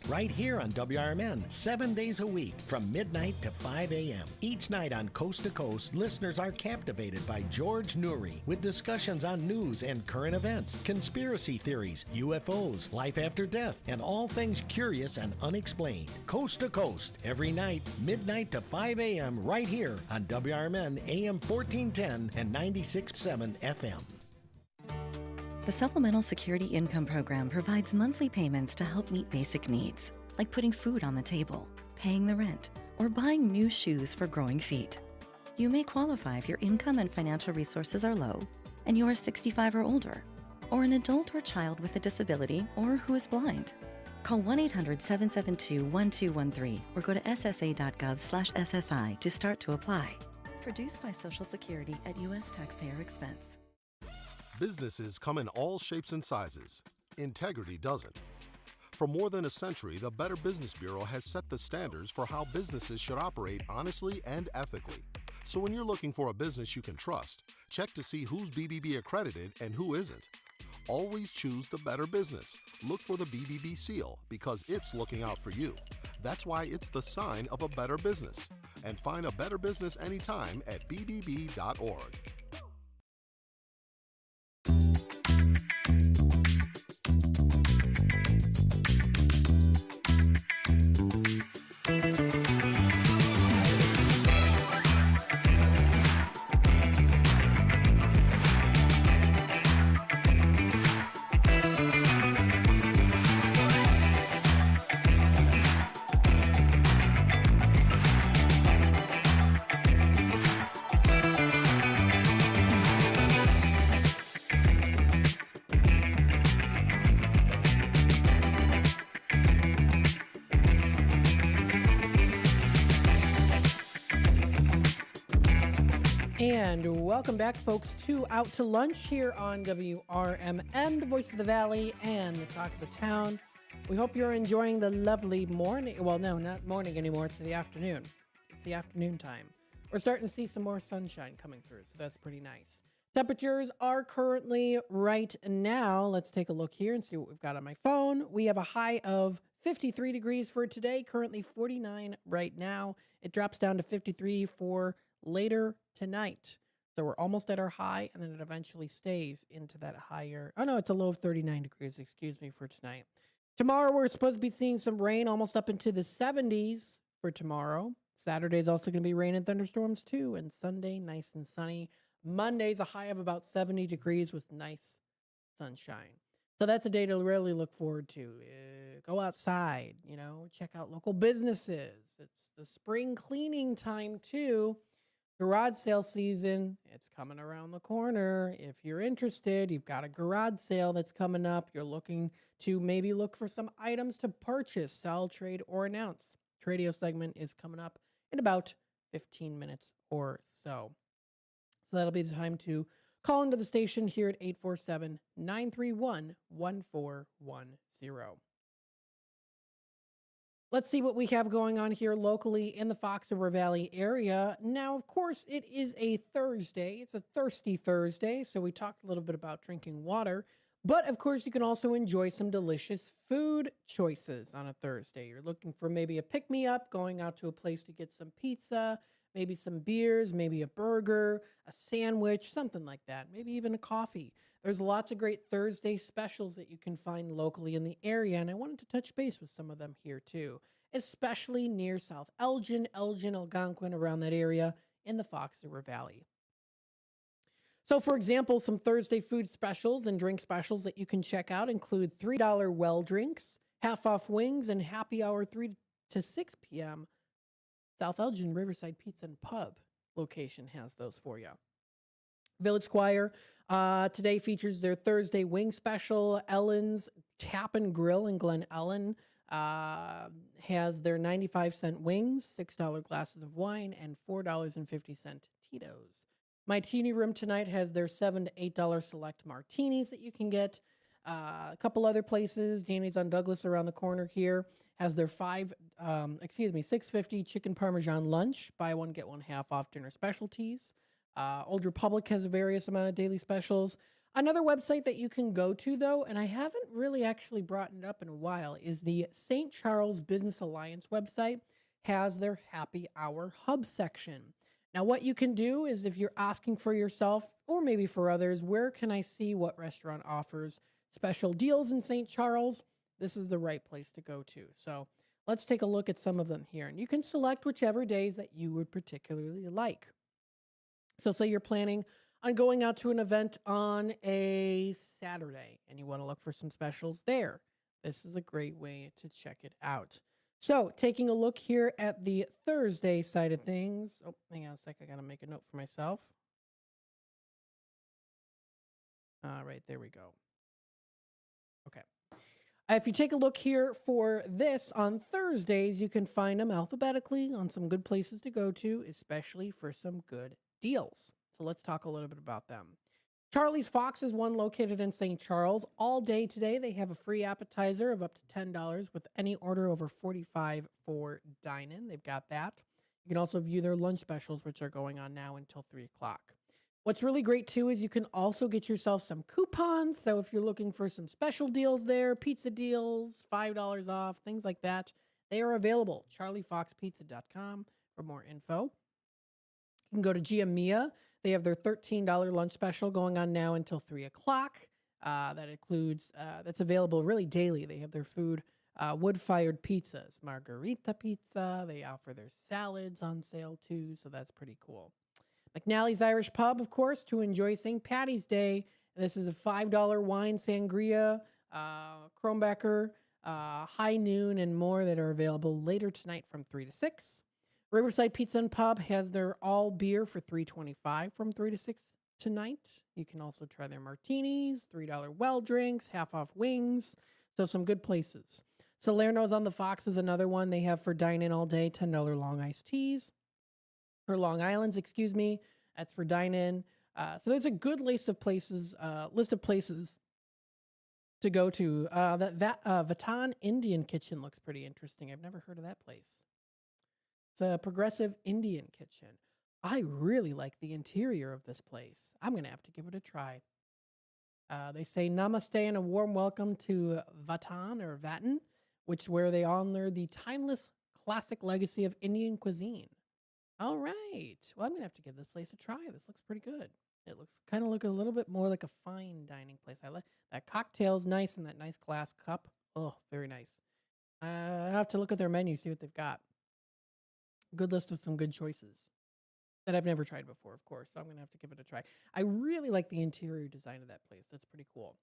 right here on WRMN, 7 days a week from midnight to 5 a.m. Each night on Coast to Coast, listeners are captivated by George Noory with discussions on news and current events, conspiracy theories, UFOs, life after death, and all things curious and unexplained. Coast to Coast, every night, midnight to 5 a.m. right here on WRMN AM 1410 and 96.7 FM. The Supplemental Security Income Program provides monthly payments to help meet basic needs, like putting food on the table, paying the rent, or buying new shoes for growing feet. You may qualify if your income and financial resources are low, and you are 65 or older, or an adult or child with a disability or who is blind. Call 1-800-772-1213 or go to ssa.gov/SSI to start to apply. Produced by Social Security at U.S. taxpayer expense. Businesses come in all shapes and sizes. Integrity doesn't. For more than a century, the Better Business Bureau has set the standards for how businesses should operate honestly and ethically. So when you're looking for a business you can trust, check to see who's BBB accredited and who isn't. Always choose the better business. Look for the BBB seal because it's looking out for you. That's why it's the sign of a better business. And find a better business anytime at bbb.org. And welcome back, folks, to Out to Lunch here on WRMN, the voice of the valley and the talk of the town. We hope you're enjoying the lovely morning. Well, no, not morning anymore. It's the afternoon. It's the afternoon time. We're starting to see some more sunshine coming through, so that's pretty nice. Temperatures are currently right now. Let's take a look here and see what we've got on my phone. We have a high of 53 degrees for today, currently 49 right now. It drops down to 53 for later tonight. So we're almost at our high, and then it eventually stays into that higher. Oh, no, it's a low of 39 degrees, excuse me, for tonight. Tomorrow, we're supposed to be seeing some rain almost up into the 70s for tomorrow. Saturday's also going to be rain and thunderstorms, too. And Sunday, nice and sunny. Monday's a high of about 70 degrees with nice sunshine. So that's a day to really look forward to. Go outside, check out local businesses. It's the spring cleaning time, too. Garage sale season, it's coming around the corner. If you're interested, you've got a garage sale that's coming up. You're looking to maybe look for some items to purchase, sell, trade, or announce. Tradio segment is coming up in about 15 minutes or so. So that'll be the time to call into the station here at 847-931-1410. Let's see what we have going on here locally in the Fox River Valley area. Now, of course, it is a Thursday. It's a thirsty Thursday, so we talked a little bit about drinking water. But, of course, you can also enjoy some delicious food choices on a Thursday. You're looking for maybe a pick-me-up, going out to a place to get some pizza, maybe some beers, maybe a burger, a sandwich, something like that, maybe even a coffee. There's lots of great Thursday specials that you can find locally in the area, and I wanted to touch base with some of them here too, especially near South Elgin, Algonquin, around that area in the Fox River Valley. So, for example, some Thursday food specials and drink specials that you can check out include $3 well drinks, half-off wings, and happy hour 3 to 6 p.m. South Elgin Riverside Pizza and Pub location has those for you. Village Squire today features their Thursday wing special. Ellen's Tap and Grill in Glen Ellen has their 95-cent wings, $6 glasses of wine, and $4.50 Tito's. My Teeny Room tonight has their $7 to $8 select martinis that you can get. A couple other places, Danny's on Douglas around the corner here, has their $6.50 chicken parmesan lunch, buy one, get one half off dinner specialties. Old Republic has a various amount of daily specials. Another website that you can go to, though, and I haven't really actually brought it up in a while, is the St. Charles Business Alliance website, has their happy hour hub section. Now, what you can do is if you're asking for yourself, or maybe for others, where can I see what restaurant offers special deals in St. Charles? This is the right place to go to. So let's take a look at some of them here. And you can select whichever days that you would particularly like. So say you're planning on going out to an event on a Saturday and you want to look for some specials there. This is a great way to check it out. So taking a look here at the Thursday side of things. Oh, hang on a sec. I got to make a note for myself. All right, there we go. Okay. If you take a look here for this on Thursdays, you can find them alphabetically on some good places to go to, especially for some good deals. So let's talk a little bit about them. Charlie's Fox is one located in St. Charles. All day today, they have a free appetizer of up to $10 with any order over $45 for dine-in. They've got that. You can also view their lunch specials, which are going on now until 3 o'clock. What's really great, too, is you can also get yourself some coupons. So if you're looking for some special deals there, pizza deals, $5 off, things like that, they are available. CharlieFoxPizza.com for more info. You can go to Giamia. They have their $13 lunch special going on now until 3 o'clock. That includes, that's available really daily. They have their food, wood-fired pizzas, margarita pizza. They offer their salads on sale, too, so that's pretty cool. McNally's Irish Pub, of course, to enjoy St. Patty's Day. This is a $5 wine sangria, Kronbecker, High Noon, and more that are available later tonight from 3 to 6. Riverside Pizza and Pub has their all beer for $3.25 from 3 to 6 tonight. You can also try their martinis, $3 well drinks, half off wings. So some good places. Salerno's on the Fox is another one they have for dine-in all day, $10 long iced teas. Or Long Island's, excuse me. That's for dine-in. So there's a good list of places to go to. Vatan Indian Kitchen looks pretty interesting. I've never heard of that place. It's a progressive Indian kitchen. I really like the interior of this place. I'm going to have to give it a try. They say namaste and a warm welcome to Vatan, which where they honor the timeless classic legacy of Indian cuisine. All right. Well, I'm going to have to give this place a try. This looks pretty good. It looks kind of a little bit more like a fine dining place. I like that cocktail's nice in that nice glass cup. Oh, very nice. I have to look at their menu, see what they've got. Good list of some good choices that I've never tried before, of course. So I'm going to have to give it a try. I really like the interior design of that place. That's pretty cool.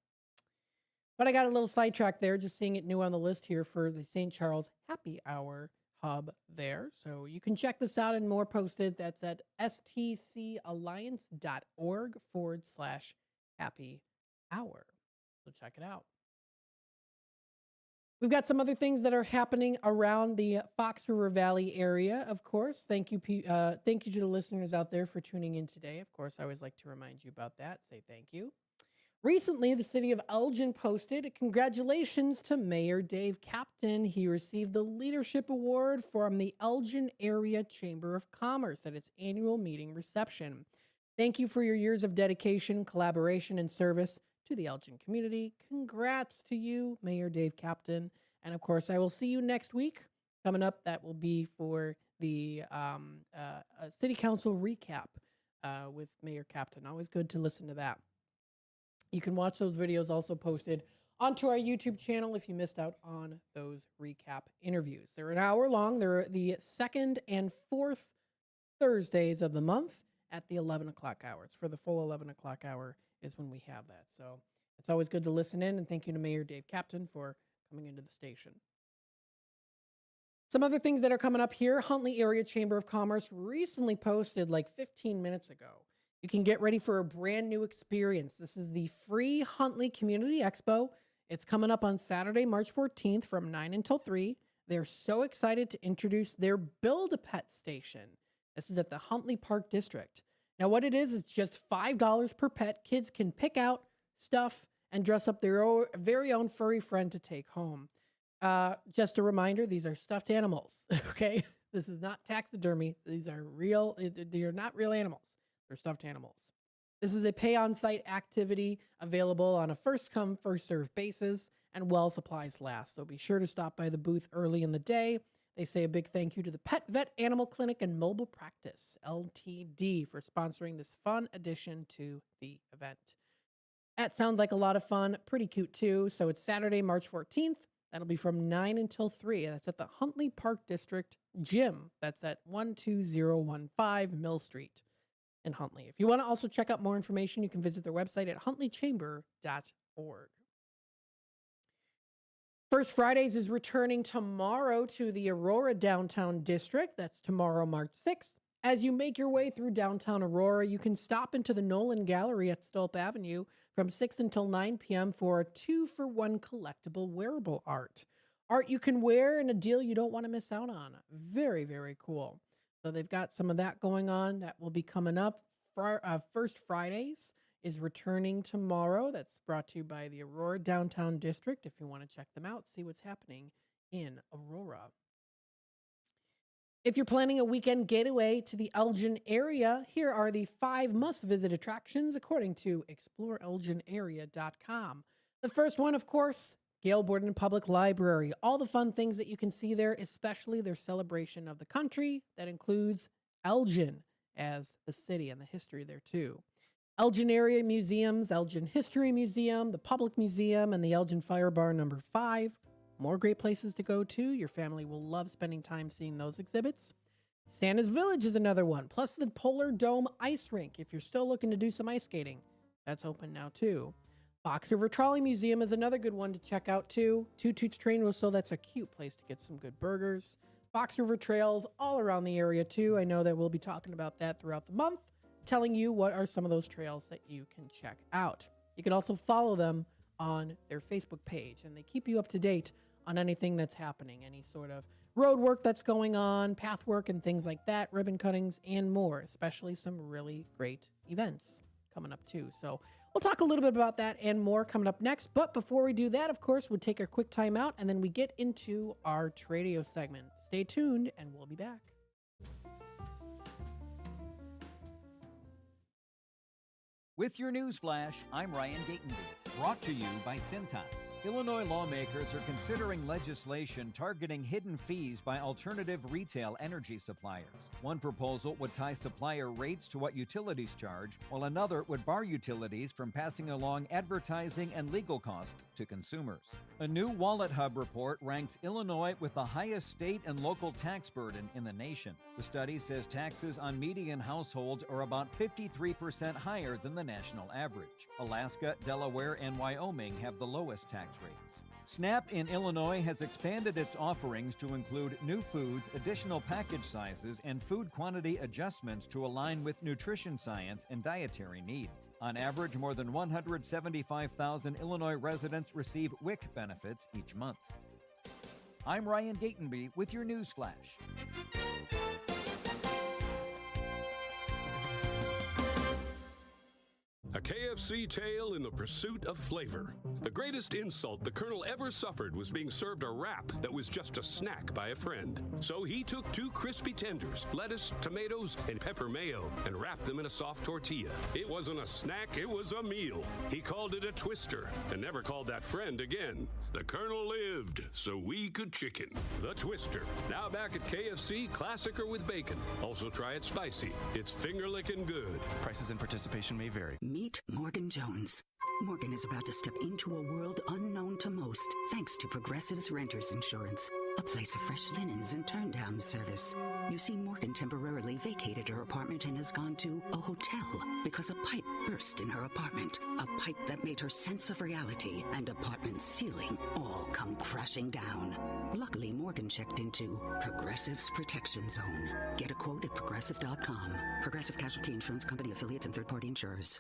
But I got a little sidetracked there, just seeing it new on the list here for the St. Charles Happy Hour hub there. So you can check this out and more posted. That's at stcalliance.org/happy hour. So check it out. We've got some other things that are happening around the Fox River Valley area, of course. Thank you to the listeners out there for tuning in today. Of course, I always like to remind you about that. Say thank you. Recently, the city of Elgin posted congratulations to Mayor Dave Captain. He received the Leadership Award from the Elgin Area Chamber of Commerce at its annual meeting reception. Thank you for your years of dedication, collaboration, and service to the Elgin community. Congrats to you, Mayor Dave Captain. And of course, I will see you next week. Coming up, that will be for the City Council recap with Mayor Captain. Always good to listen to that. You can watch those videos also posted onto our YouTube channel if you missed out on those recap interviews. They're an hour long. They're the second and fourth Thursdays of the month at the 11 o'clock hours. For the full 11 o'clock hour is when we have that. So it's always good to listen in, and thank you to Mayor Dave Captain for coming into the station. Some other things that are coming up here. Huntley Area Chamber of Commerce recently posted like 15 minutes ago. You can get ready for a brand new experience. This is the free Huntley Community Expo. It's coming up on Saturday, March 14th from 9 until 3. They're so excited to introduce their Build-A-Pet station. This is at the Huntley Park District. Now, what it is just $5 per pet. Kids can pick out stuff and dress up their very own furry friend to take home. Just a reminder, these are stuffed animals, okay? This is not taxidermy. These are real. They are not real animals. They're stuffed animals. This is a pay-on-site activity available on a first-come, first-served basis, and while supplies last. So be sure to stop by the booth early in the day. They say a big thank you to the Pet Vet Animal Clinic and Mobile Practice, LTD, for sponsoring this fun addition to the event. That sounds like a lot of fun. Pretty cute, too. So it's Saturday, March 14th. That'll be from 9 until 3. That's at the Huntley Park District Gym. That's at 12015 Mill Street in Huntley. If you want to also check out more information, you can visit their website at huntleychamber.org. First Fridays is returning tomorrow to the Aurora Downtown District. That's tomorrow, March 6th. As you make your way through downtown Aurora, you can stop into the Nolan Gallery at Stolp Avenue from 6 until 9 p.m. for a 2-for-1 collectible wearable art. Art you can wear and a deal you don't want to miss out on. Very, very cool. So they've got some of that going on. That will be coming up. First Fridays is returning tomorrow. That's brought to you by the Aurora Downtown District. If you want to check them out, see what's happening in Aurora. If you're planning a weekend getaway to the Elgin area, here are the 5 must-visit attractions according to exploreelginarea.com. The first one, of course, Gale Borden Public Library. All the fun things that you can see there, especially their celebration of the country that includes Elgin as the city and the history there too. Elgin area museums, Elgin History Museum, the Public Museum, and the Elgin Fire Bar number 5. More great places to go to. Your family will love spending time seeing those exhibits. Santa's Village is another one, plus the Polar Dome Ice Rink. If you're still looking to do some ice skating, that's open now too. Fox River Trolley Museum is another good one to check out too. Two Toots Train Whistle, that's a cute place to get some good burgers. Fox River Trails all around the area too. I know that we'll be talking about that throughout the month, telling you what are some of those trails that you can check out. You can also follow them on their Facebook page, and they keep you up to date on anything that's happening, any sort of road work that's going on, path work and things like that, ribbon cuttings and more, especially some really great events coming up too. So we'll talk a little bit about that and more coming up next. But before we do that, of course, we'll take a quick time out and then we get into our Tradio segment. Stay tuned and we'll be back. With your news flash, I'm Ryan Gatenby, brought to you by Cintas. Illinois lawmakers are considering legislation targeting hidden fees by alternative retail energy suppliers. One proposal would tie supplier rates to what utilities charge, while another would bar utilities from passing along advertising and legal costs to consumers. A new Wallet Hub report ranks Illinois with the highest state and local tax burden in the nation. The study says taxes on median households are about 53% higher than the national average. Alaska, Delaware, and Wyoming have the lowest tax rates. SNAP in Illinois has expanded its offerings to include new foods, additional package sizes, and food quantity adjustments to align with nutrition science and dietary needs. On average, more than 175,000 Illinois residents receive WIC benefits each month. I'm Ryan Gatenby with your news flash. A KFC tale in the pursuit of flavor. The greatest insult the Colonel ever suffered was being served a wrap that was just a snack by a friend. So he took 2 crispy tenders, lettuce, tomatoes, and pepper mayo, and wrapped them in a soft tortilla. It wasn't a snack, it was a meal. He called it a twister, and never called that friend again. The Colonel lived, so we could chicken. The Twister, now back at KFC, classic or with bacon. Also try it spicy. It's finger-licking good. Prices and participation may vary. Meet Morgan Jones. Morgan is about to step into a world unknown to most, thanks to Progressive's Renters Insurance, a place of fresh linens and turn-down service. You see, Morgan temporarily vacated her apartment and has gone to a hotel because a pipe burst in her apartment. A pipe that made her sense of reality and apartment ceiling all come crashing down. Luckily, Morgan checked into Progressive's Protection Zone. Get a quote at Progressive.com. Progressive Casualty Insurance Company affiliates and third-party insurers.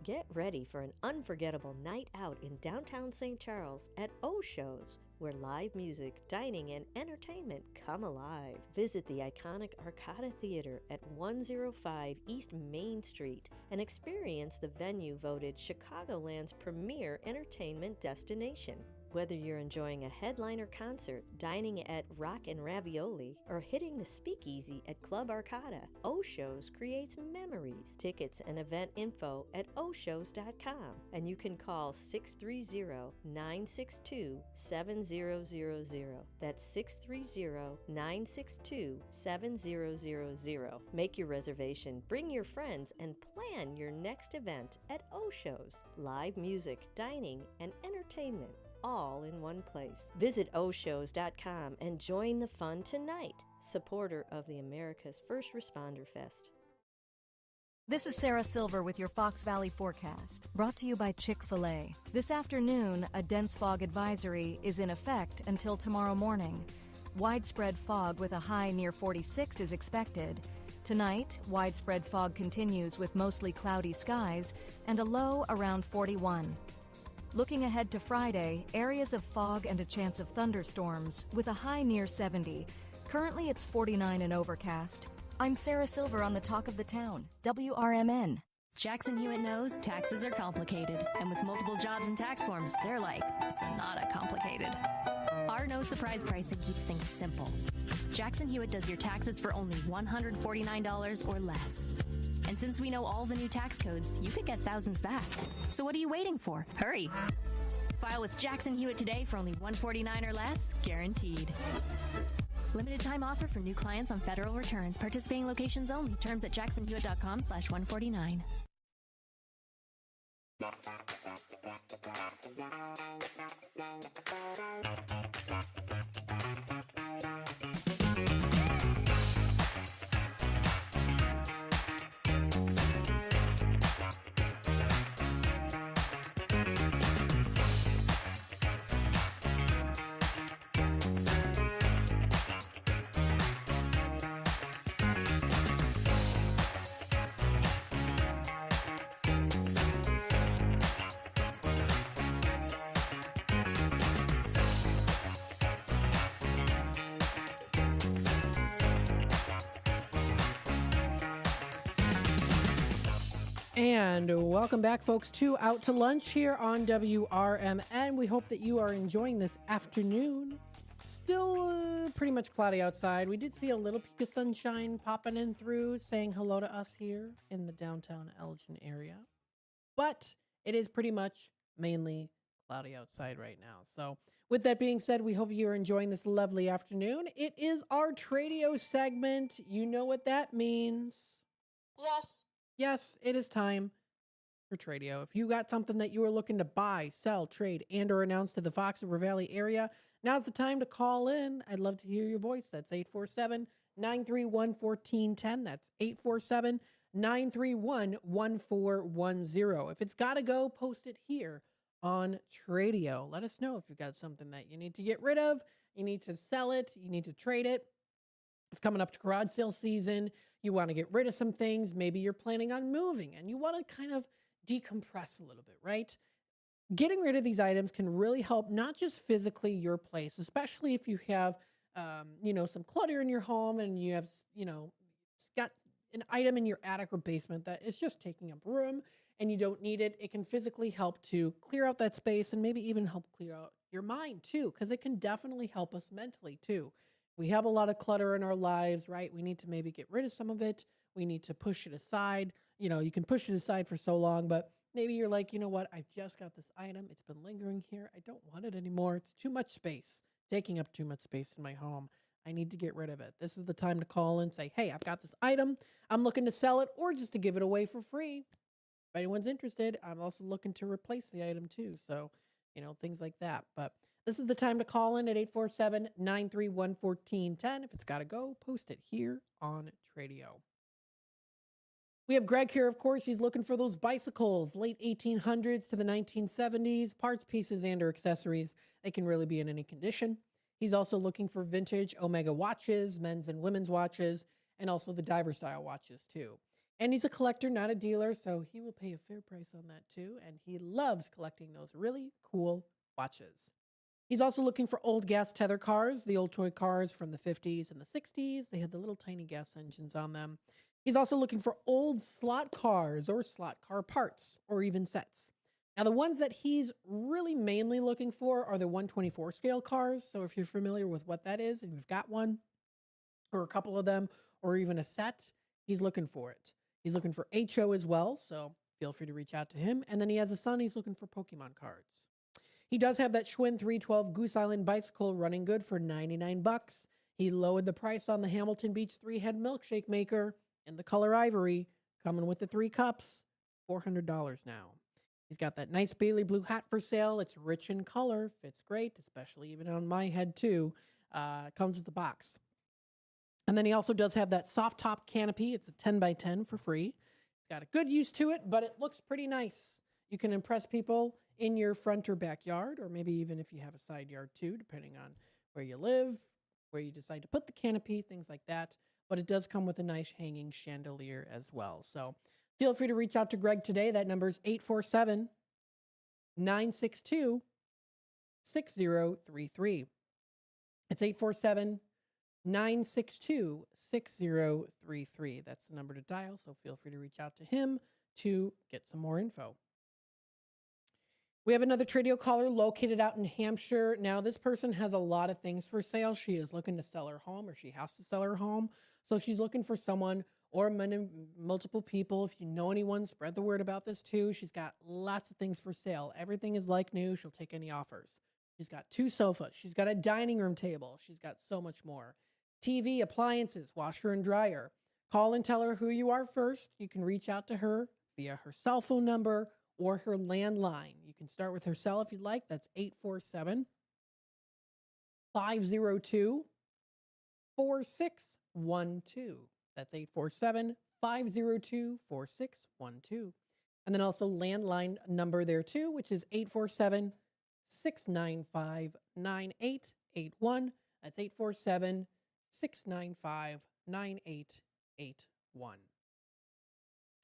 Get ready for an unforgettable night out in downtown St. Charles at O-Shows, where live music, dining, and entertainment come alive. Visit the iconic Arcada Theater at 105 East Main Street and experience the venue voted Chicagoland's premier entertainment destination. Whether you're enjoying a headliner concert, dining at Rock and Ravioli, or hitting the speakeasy at Club Arcada, O-Shows creates memories. Tickets and event info at oshows.com, and you can call 630-962-7000. That's 630-962-7000. Make your reservation, bring your friends, and plan your next event at O-Shows. Live music, dining, and entertainment, all in one place. Visit oshows.com and join the fun tonight. Supporter of the America's First Responder Fest. This is Sarah Silver with your Fox Valley forecast, brought to you by Chick-fil-A. This afternoon, a dense fog advisory is in effect until tomorrow morning. Widespread fog with a high near 46 is expected. Tonight, widespread fog continues with mostly cloudy skies and a low around 41. Looking ahead to Friday, areas of fog and a chance of thunderstorms with a high near 70. Currently, it's 49 and overcast. I'm Sarah Silver on the Talk of the Town, WRMN. Jackson Hewitt knows taxes are complicated, and with multiple jobs and tax forms, they're like Sonata complicated. Our no surprise pricing keeps things simple. Jackson Hewitt does your taxes for only $149 or less. And since we know all the new tax codes, you could get thousands back. So what are you waiting for? Hurry! File with Jackson Hewitt today for only $149 or less, guaranteed. Limited time offer for new clients on federal returns. Participating locations only. Terms at jacksonhewitt.com/149. And welcome back, folks, to Out to Lunch here on WRMN. We hope that you are enjoying this afternoon. Still pretty much cloudy outside. We did see a little peak of sunshine popping in through, saying hello to us here in the downtown Elgin area. But it is pretty much mainly cloudy outside right now. So with that being said, we hope you are enjoying this lovely afternoon. It is our Tradio segment. You know what that means. Yes, it is time for Tradio. If you got something that you are looking to buy, sell, trade, and or announce to the Fox River Valley area, now's the time to call in. I'd love to hear your voice. That's 847-931-1410. That's 847-931-1410. If it's got to go, post it here on Tradio. Let us know if you've got something that you need to get rid of, you need to sell it, you need to trade it. It's coming up to garage sale season. You want to get rid of some things. Maybe you're planning on moving and you want to kind of decompress a little bit, right? Getting rid of these items can really help not just physically your place, especially if you have, some clutter in your home and you have, it's got an item in your attic or basement that is just taking up room and you don't need it. It can physically help to clear out that space and maybe even help clear out your mind too, because it can definitely help us mentally too. We have a lot of clutter in our lives, right? We need to maybe get rid of some of it. We need to push it aside. You can push it aside for so long, but maybe you're like, you know what? I've just got this item. It's been lingering here. I don't want it anymore. It's too much space, taking up too much space in my home. I need to get rid of it. This is the time to call and say, hey, I've got this item. I'm looking to sell it or just to give it away for free. If anyone's interested, I'm also looking to replace the item too. So, things like that. But this is the time to call in at 847-931-1410. If it's got to go, post it here on Tradio. We have Greg here, of course. He's looking for those bicycles, late 1800s to the 1970s, parts, pieces, and or accessories. They can really be in any condition. He's also looking for vintage Omega watches, men's and women's watches, and also the diver style watches too. And he's a collector, not a dealer, so he will pay a fair price on that too. And he loves collecting those really cool watches. He's also looking for old gas tether cars, the old toy cars from the 50s and the 60s. They had the little tiny gas engines on them. He's also looking for old slot cars or slot car parts or even sets. Now, the ones that he's really mainly looking for are the 124 scale cars. So if you're familiar with what that is and you've got one or a couple of them or even a set, he's looking for it. He's looking for HO as well, so feel free to reach out to him. And then he has a son, he's looking for Pokemon cards. He does have that Schwinn 312 Goose Island bicycle running good for $99. He lowered the price on the Hamilton Beach 3-head milkshake maker in the color ivory, coming with the 3 cups, $400 now. He's got that nice Bailey blue hat for sale. It's rich in color, fits great, especially even on my head too. Comes with the box. And then he also does have that soft top canopy. It's a 10x10 for free. It's got a good use to it, but it looks pretty nice. You can impress people in your front or backyard, or maybe even if you have a side yard too, depending on where you live, where you decide to put the canopy, things like that. but it does come with a nice hanging chandelier as well. So feel free to reach out to Greg today. That number is 847-962-6033. It's 847-962-6033. That's the number to dial, so feel free to reach out to him to get some more info. We have another Tradio caller located out in Hampshire. Now, this person has a lot of things for sale. She is looking to sell her home, or she has to sell her home. So she's looking for someone or multiple people. If you know anyone, spread the word about this too. She's got lots of things for sale. Everything is like new. She'll take any offers. She's got 2 sofas. She's got a dining room table. She's got so much more. TV, appliances, washer and dryer. Call and tell her who you are first. You can reach out to her via her cell phone number or her landline. You can start with her cell if you'd like. That's 847-502-4612. That's 847-502-4612. And then also landline number there too, which is 847-695-9881. That's 847-695-9881.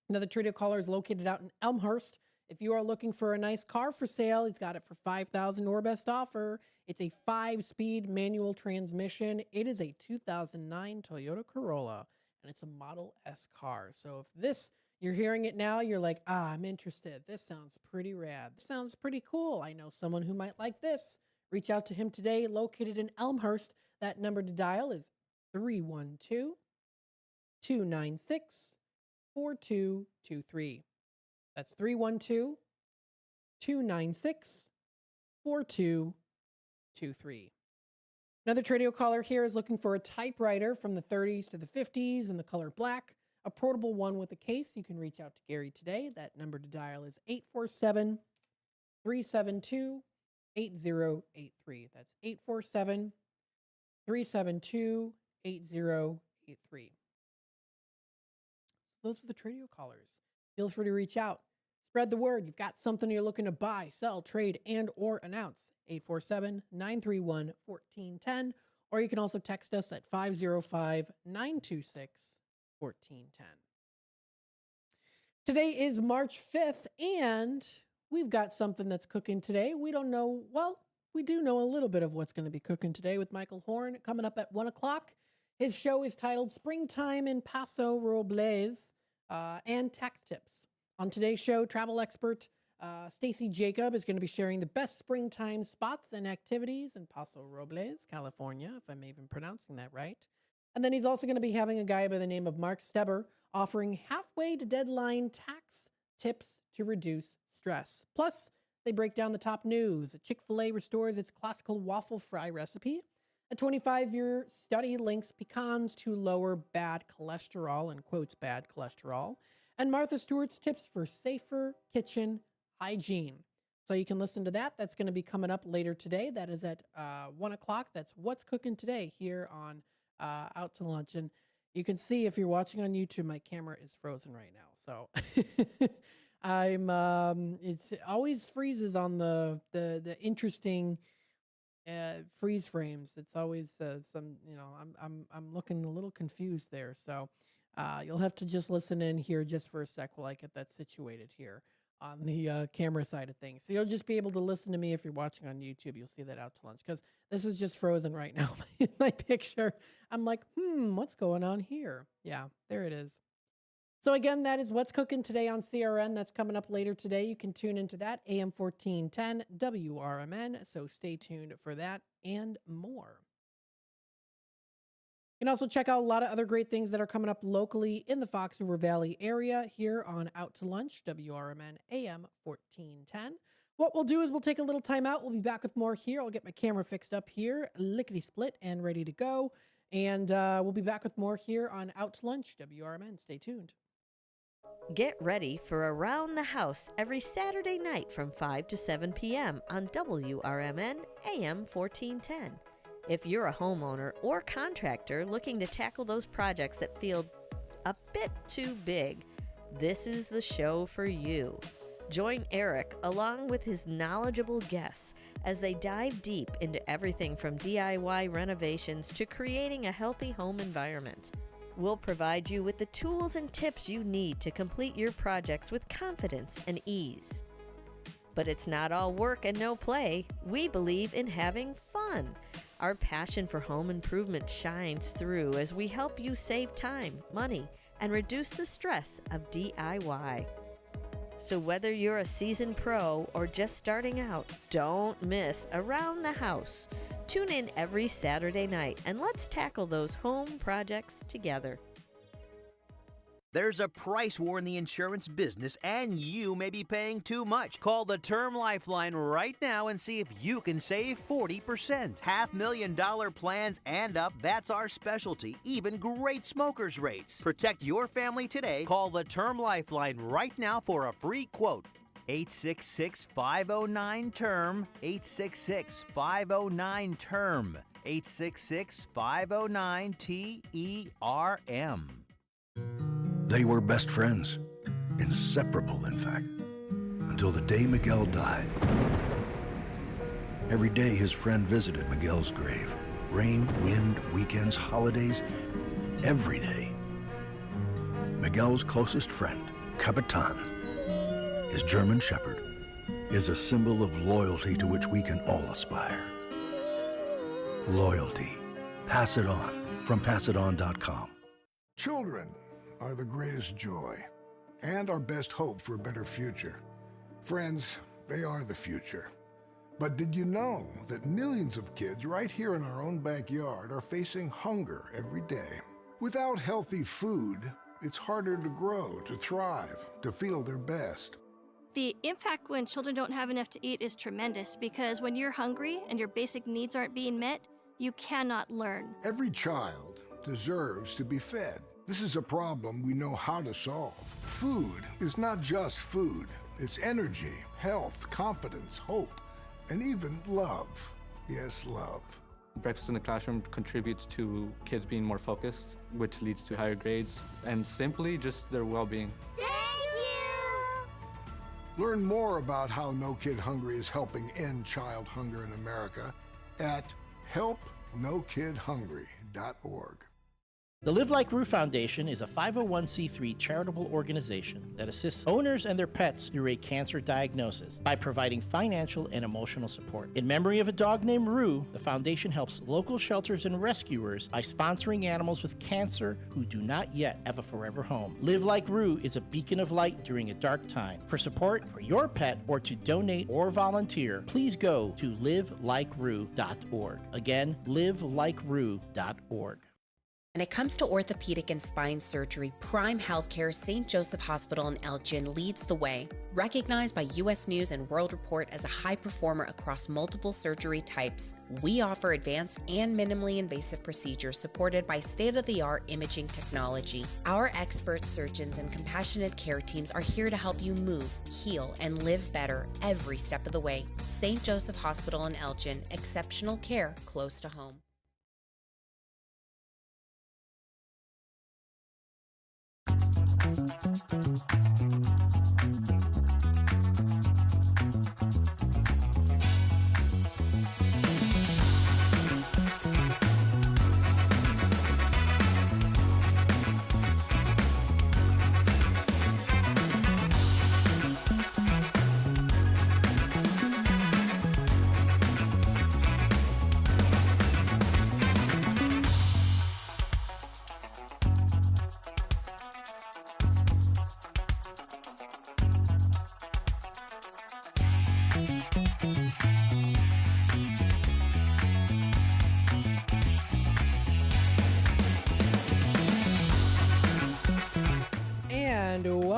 Another Tradio caller is located out in Elmhurst. If you are looking for a nice car for sale, he's got it for $5,000 or best offer. It's a 5-speed manual transmission. It is a 2009 Toyota Corolla, and it's a Model S car. So if this, you're hearing it now, you're like, I'm interested. This sounds pretty rad. This sounds pretty cool. I know someone who might like this. Reach out to him today, located in Elmhurst. That number to dial is 312-296-4223. That's 312-296-4223. Another Tradio caller here is looking for a typewriter from the 30s to the 50s in the color black, a portable one with a case. You can reach out to Gary today. That number to dial is 847-372-8083. That's 847-372-8083. Those are the Tradio callers. Feel free to reach out. Spread the word. You've got something you're looking to buy, sell, trade, and or announce. 847-931-1410. Or you can also text us at 505-926-1410. Today is March 5th, and we've got something that's cooking today. We don't know, well, we do know a little bit of what's going to be cooking today with Michael Horn coming up at 1 o'clock. His show is titled Springtime in Paso Robles and Tax Tips. On today's show, travel expert Stacy Jacob is going to be sharing the best springtime spots and activities in Paso Robles, California, if I'm even pronouncing that right. And then he's also going to be having a guy by the name of Mark Steber offering halfway to deadline tax tips to reduce stress. Plus, they break down the top news. Chick-fil-A restores its classical waffle fry recipe. A 25-year study links pecans to lower bad cholesterol, and quotes bad cholesterol. And Martha Stewart's tips for safer kitchen hygiene. So you can listen to that. That's going to be coming up later today. That is at 1 o'clock. That's What's Cooking Today here on Out to Lunch. And you can see if you're watching on YouTube, my camera is frozen right now. So it always freezes on the interesting freeze frames. It's always some, I'm looking a little confused there. So you'll have to just listen in here just for a sec while I get that situated here on the camera side of things. So you'll just be able to listen to me if you're watching on YouTube. You'll see that Out to Lunch, because this is just frozen right now in my picture. I'm like, what's going on here? Yeah, there it is. So again, that is What's Cooking Today on CRN. That's coming up later today. You can tune into that, AM 1410 WRMN. So stay tuned for that and more. You can also check out a lot of other great things that are coming up locally in the Fox River Valley area here on Out to Lunch, WRMN AM 1410. What we'll do is we'll take a little time out. We'll be back with more here. I'll get my camera fixed up here, lickety-split and ready to go. And we'll be back with more here on Out to Lunch, WRMN. Stay tuned. Get ready for Around the House every Saturday night from 5 to 7 p.m. on WRMN AM 1410. If you're a homeowner or contractor looking to tackle those projects that feel a bit too big, this is the show for you. Join Eric along with his knowledgeable guests as they dive deep into everything from DIY renovations to creating a healthy home environment. We'll provide you with the tools and tips you need to complete your projects with confidence and ease. But it's not all work and no play. We believe in having fun. Our passion for home improvement shines through as we help you save time, money, and reduce the stress of DIY. So whether you're a seasoned pro or just starting out, don't miss Around the House. Tune in every Saturday night and let's tackle those home projects together. There's a price war in the insurance business, and you may be paying too much. Call the Term Lifeline right now and see if you can save 40%. $500,000 plans and up, that's our specialty. Even great smokers' rates. Protect your family today. Call the Term Lifeline right now for a free quote. 866-509-TERM. 866-509-TERM. 866-509-TERM. They were best friends, inseparable, in fact, until the day Miguel died. Every day his friend visited Miguel's grave. Rain, wind, weekends, holidays, every day. Miguel's closest friend, Capitan, his German Shepherd, is a symbol of loyalty to which we can all aspire. Loyalty. Pass it on from passiton.com. Children are the greatest joy and our best hope for a better future. Friends, they are the future. But did you know that millions of kids right here in our own backyard are facing hunger every day? Without healthy food, it's harder to grow, to thrive, to feel their best. The impact when children don't have enough to eat is tremendous because when you're hungry and your basic needs aren't being met, you cannot learn. Every child deserves to be fed. This is a problem we know how to solve. Food is not just food. It's energy, health, confidence, hope, and even love. Yes, love. Breakfast in the classroom contributes to kids being more focused, which leads to higher grades, and simply just their well-being. Learn more about how No Kid Hungry is helping end child hunger in America at helpnokidhungry.org. The Live Like Rue Foundation is a 501c3 charitable organization that assists owners and their pets through a cancer diagnosis by providing financial and emotional support. In memory of a dog named Rue, the foundation helps local shelters and rescuers by sponsoring animals with cancer who do not yet have a forever home. Live Like Rue is a beacon of light during a dark time. For support for your pet or to donate or volunteer, please go to livelikeRue.org. Again, livelikeRue.org. When it comes to orthopedic and spine surgery, Prime Healthcare St. Joseph Hospital in Elgin leads the way. Recognized by U.S. News and World Report as a high performer across multiple surgery types, we offer advanced and minimally invasive procedures supported by state-of-the-art imaging technology. Our expert surgeons and compassionate care teams are here to help you move, heal, and live better every step of the way. St. Joseph Hospital in Elgin, exceptional care close to home.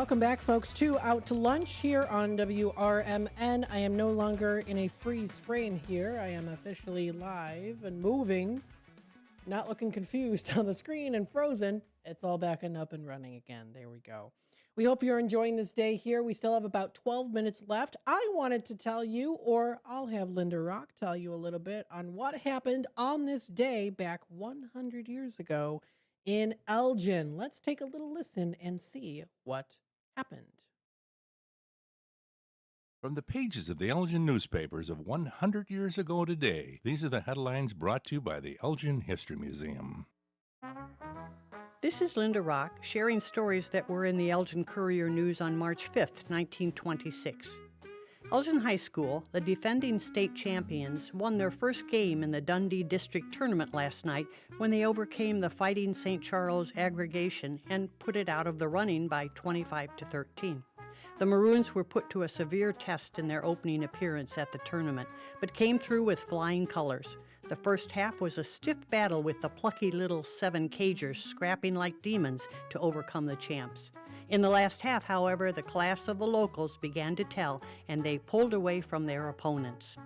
Welcome back, folks, to Out to Lunch here on WRMN. I am no longer in a freeze frame here. I am officially live and moving, not looking confused on the screen and frozen. It's all back and up and running again. There we go. We hope you're enjoying this day here. We still have about 12 minutes left. I wanted to tell you, or I'll have Linda Rock tell you a little bit on what happened on this day back 100 years ago in Elgin. Let's take a little listen and see what happened. From the pages of the Elgin newspapers of 100 years ago today, these are the headlines brought to you by the Elgin History Museum. This is Linda Rock, sharing stories that were in the Elgin Courier News on March 5th, 1926. Elgin High School, the defending state champions, won their first game in the Dundee District Tournament last night when they overcame the Fighting St. Charles aggregation and put it out of the running by 25-13. The Maroons were put to a severe test in their opening appearance at the tournament, but came through with flying colors. The first half was a stiff battle with the plucky little 7 Cagers scrapping like demons to overcome the champs. In the last half, however, the class of the locals began to tell, and they pulled away from their opponents.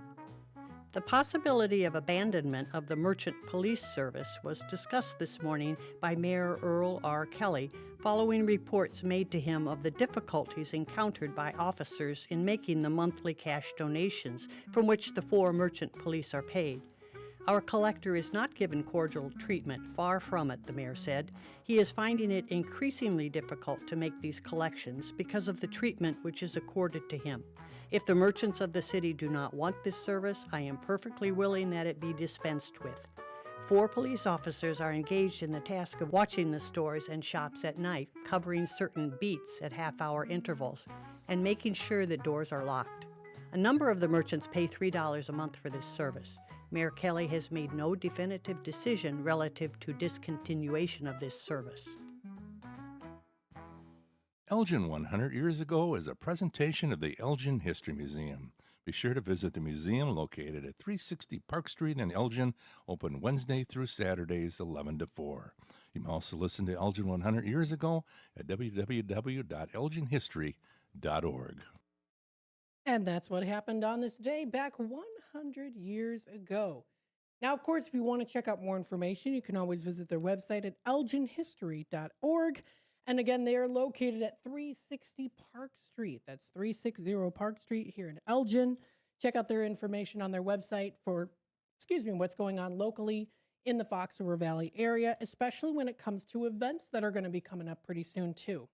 The possibility of abandonment of the Merchant Police Service was discussed this morning by Mayor Earl R. Kelly, following reports made to him of the difficulties encountered by officers in making the monthly cash donations from which the 4 merchant police are paid. Our collector is not given cordial treatment, far from it, the mayor said. He is finding it increasingly difficult to make these collections because of the treatment which is accorded to him. If the merchants of the city do not want this service, I am perfectly willing that it be dispensed with. 4 police officers are engaged in the task of watching the stores and shops at night, covering certain beats at half-hour intervals, and making sure that doors are locked. A number of the merchants pay $3 a month for this service. Mayor Kelly has made no definitive decision relative to discontinuation of this service. Elgin 100 Years Ago is a presentation of the Elgin History Museum. Be sure to visit the museum located at 360 Park Street in Elgin, open Wednesday through Saturdays 11 to 4. You can also listen to Elgin 100 Years Ago at www.elginhistory.org. And that's what happened on this day back 100 years ago. Now, of course, if you want to check out more information, you can always visit their website at elginhistory.org. And again, they are located at 360 Park Street. That's 360 Park Street here in Elgin. Check out their information on their website for, what's going on locally in the Fox River Valley area, especially when it comes to events that are going to be coming up pretty soon, too.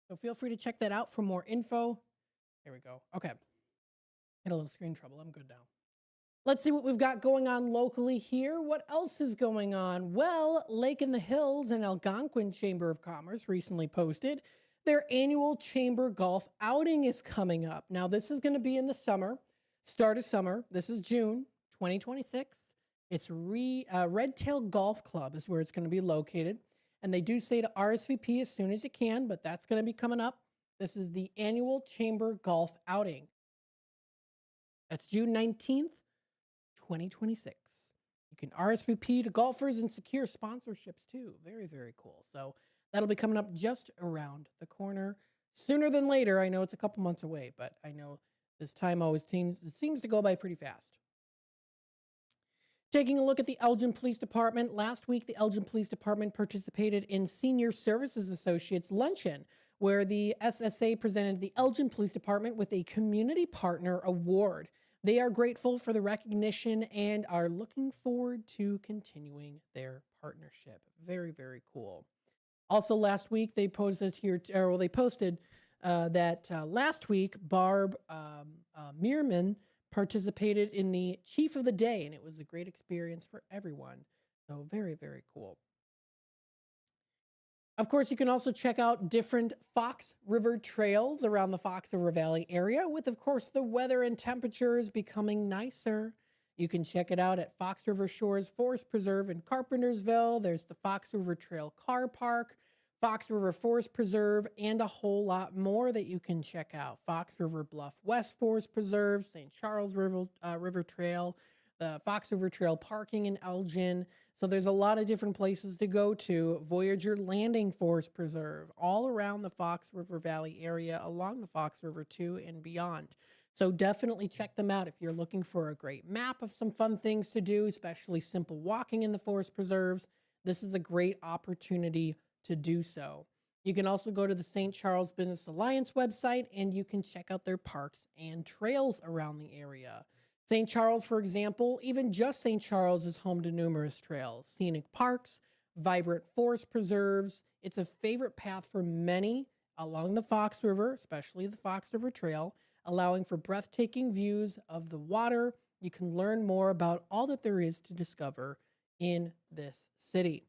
So feel free to check that out for more info. There we go. Okay. Had a little screen trouble. I'm good now. Let's see what we've got going on locally here. What else is going on? Well, Lake in the Hills and Algonquin Chamber of Commerce recently posted their annual chamber golf outing is coming up. Now, this is going to be in the summer, start of summer. This is June 2026. It's Red Tail Golf Club is where it's going to be located. And they do say to RSVP as soon as you can, but that's going to be coming up. This is the annual chamber golf outing. That's June 19th, 2026. You can RSVP to golfers and secure sponsorships too. Very, very cool. So that'll be coming up just around the corner. Sooner than later. I know it's a couple months away, but I know this time always seems to go by pretty fast. Taking a look at the Elgin Police Department, last week the Elgin Police Department participated in Senior Services Associates Luncheon, where the SSA presented the Elgin Police Department with a Community Partner Award. They are grateful for the recognition and are looking forward to continuing their partnership. Very, very cool. Also last week they posted that last week Barb Meerman participated in the Chief of the Day, and it was a great experience for everyone. So very, very cool. Of course, you can also check out different Fox River trails around the Fox River Valley area with, of course, the weather and temperatures becoming nicer. You can check it out at Fox River Shores Forest Preserve in Carpentersville. There's the Fox River Trail Car Park, Fox River Forest Preserve, and a whole lot more that you can check out. Fox River Bluff West Forest Preserve, St. Charles River Trail, the Fox River Trail parking in Elgin. So there's a lot of different places to go to. Voyager Landing Forest Preserve, all around the Fox River Valley area, along the Fox River too, and beyond. So definitely check them out if you're looking for a great map of some fun things to do, especially simple walking in the forest preserves. This is a great opportunity to do so. You can also go to the St. Charles Business Alliance website and you can check out their parks and trails around the area. St. Charles, for example, even just St. Charles is home to numerous trails, scenic parks, vibrant forest preserves. It's a favorite path for many along the Fox River, especially the Fox River Trail, allowing for breathtaking views of the water. You can learn more about all that there is to discover in this city.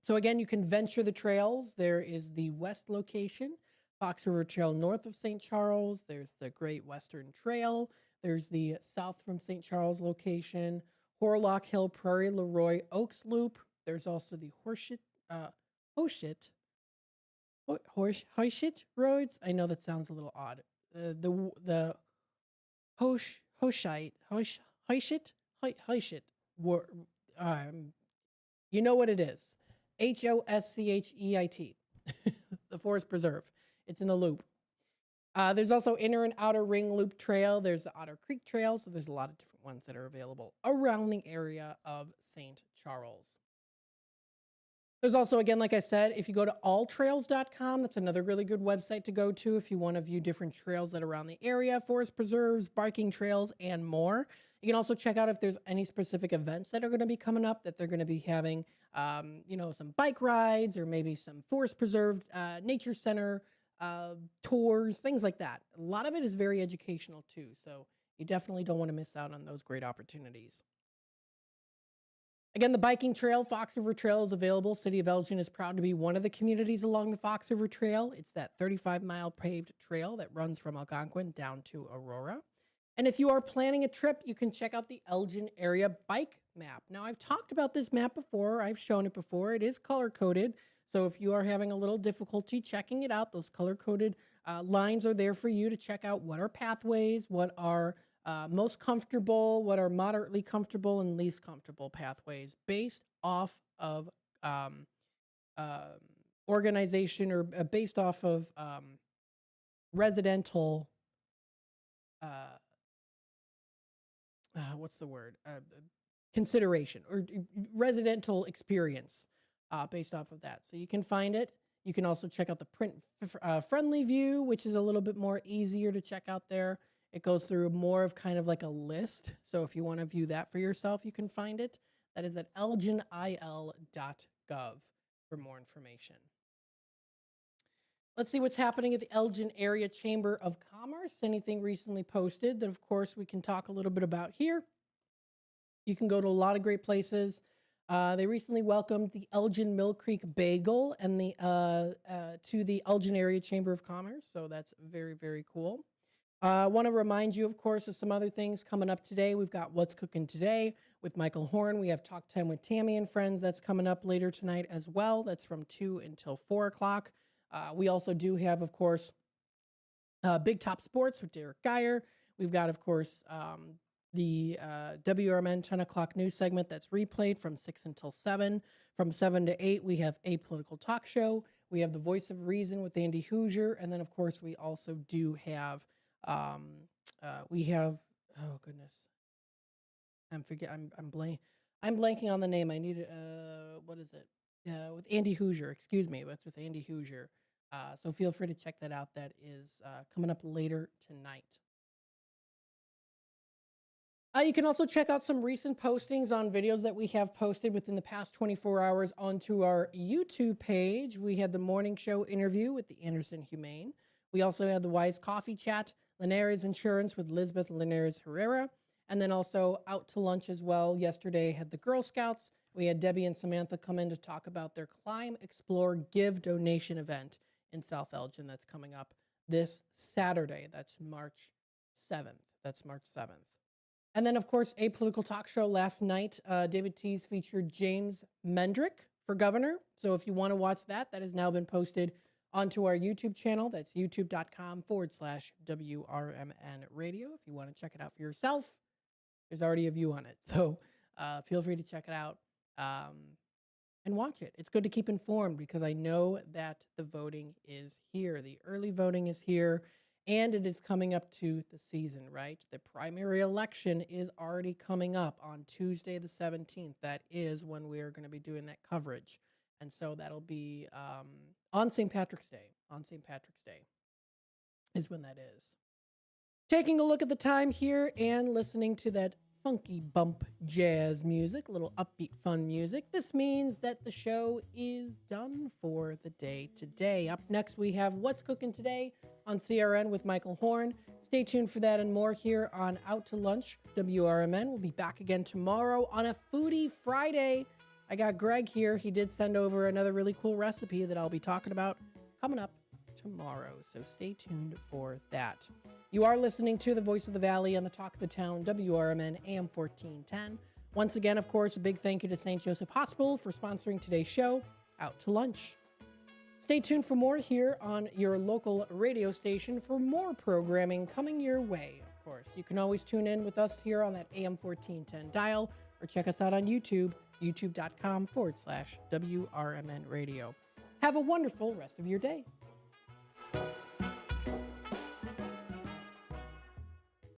So again, you can venture the trails. There is the west location, Fox River Trail north of St. Charles. There's the Great Western Trail. There's the south from St. Charles location, Horlock Hill, Prairie, Leroy, Oaks Loop. There's also the Hoshit roads. I know that sounds a little odd. The Hoshite, you know what it is. Hoscheit, the Forest Preserve. It's in the loop. There's also Inner and Outer Ring Loop Trail. There's the Otter Creek Trail. So there's a lot of different ones that are available around the area of St. Charles. There's also, again, like I said, if you go to alltrails.com, that's another really good website to go to if you want to view different trails that are around the area, forest preserves, biking trails, and more. You can also check out if there's any specific events that are going to be coming up, that they're going to be having, some bike rides or maybe some forest preserved nature center tours, things like that. A lot of it is very educational too, so you definitely don't want to miss out on those great opportunities. Again, the biking trail, Fox River Trail, is available. City of Elgin is proud to be one of the communities along the Fox River Trail. It's that 35-mile paved trail that runs from Algonquin down to Aurora. And if you are planning a trip, you can check out the Elgin area bike map. Now, I've talked about this map before. I've shown it before. It is color-coded. So if you are having a little difficulty checking it out, those color-coded lines are there for you to check out what are pathways, what are most comfortable, what are moderately comfortable, and least comfortable pathways based off of organization or based off of residential, consideration or residential experience based off of that. So you can find it. You can also check out the print friendly view, which is a little bit more easier to check out there. It goes through more of kind of like a list. So if you want to view that for yourself, you can find it. That is at elginil.gov for more information. Let's see what's happening at the Elgin Area Chamber of Commerce. Anything recently posted that, of course, we can talk a little bit about here. You can go to a lot of great places. They recently welcomed the Elgin Mill Creek Bagel and to the Elgin Area Chamber of Commerce. So that's very, very cool. I want to remind you, of course, of some other things coming up today. We've got What's Cooking Today with Michael Horn. We have Talk Time with Tammy and Friends. That's coming up later tonight as well. That's from 2 until 4 o'clock. We also do have, of course, Big Top Sports with Derek Geyer. We've got, of course, the WRMN 10 o'clock news segment that's replayed from 6 until 7. From 7 to 8, we have A Political Talk Show. We have The Voice of Reason with Andy Hoosier. And then, of course, we also do have... oh goodness, I'm blanking on the name. I need what is it? With Andy Hoosier, excuse me. That's with Andy Hoosier. So feel free to check that out. That is coming up later tonight. You can also check out some recent postings on videos that we have posted within the past 24 hours onto our YouTube page. We had the morning show interview with the Anderson Humane. We also had the Wise Coffee Chat, Linares Insurance with Elizabeth Linares Herrera, and then also out to lunch as well. Yesterday had the Girl Scouts. We had Debbie and Samantha come in to talk about their Climb, Explore, Give donation event in South Elgin that's coming up this Saturday. That's March 7th. And then, of course, A Political Talk Show last night. David Tees featured James Mendrick for governor. So if you want to watch that, that has now been posted onto our YouTube channel. That's youtube.com/WRMN radio. If you want to check it out for yourself, there's already a view on it. So feel free to check it out and watch it. It's good to keep informed because I know that the voting is here. The early voting is here, and it is coming up to the season, right? The primary election is already coming up on Tuesday the 17th. That is when we are going to be doing that coverage. And so that'll be on St. Patrick's Day. On St. Patrick's Day is when that is. Taking a look at the time here and listening to that funky bump jazz music, a little upbeat fun music. This means that the show is done for the day today. Up next, we have What's Cooking Today on CRN with Michael Horn. Stay tuned for that and more here on Out to Lunch. WRMN will be back again tomorrow on a Foodie Friday. I got Greg here. He did send over another really cool recipe that I'll be talking about coming up tomorrow. So stay tuned for that. You are listening to the Voice of the Valley on the Talk of the Town, WRMN AM 1410. Once again, of course, a big thank you to St. Joseph Hospital for sponsoring today's show, Out to Lunch. Stay tuned for more here on your local radio station for more programming coming your way, of course. You can always tune in with us here on that AM 1410 dial or check us out on YouTube, youtube.com/WRMN radio. Have a wonderful rest of your day.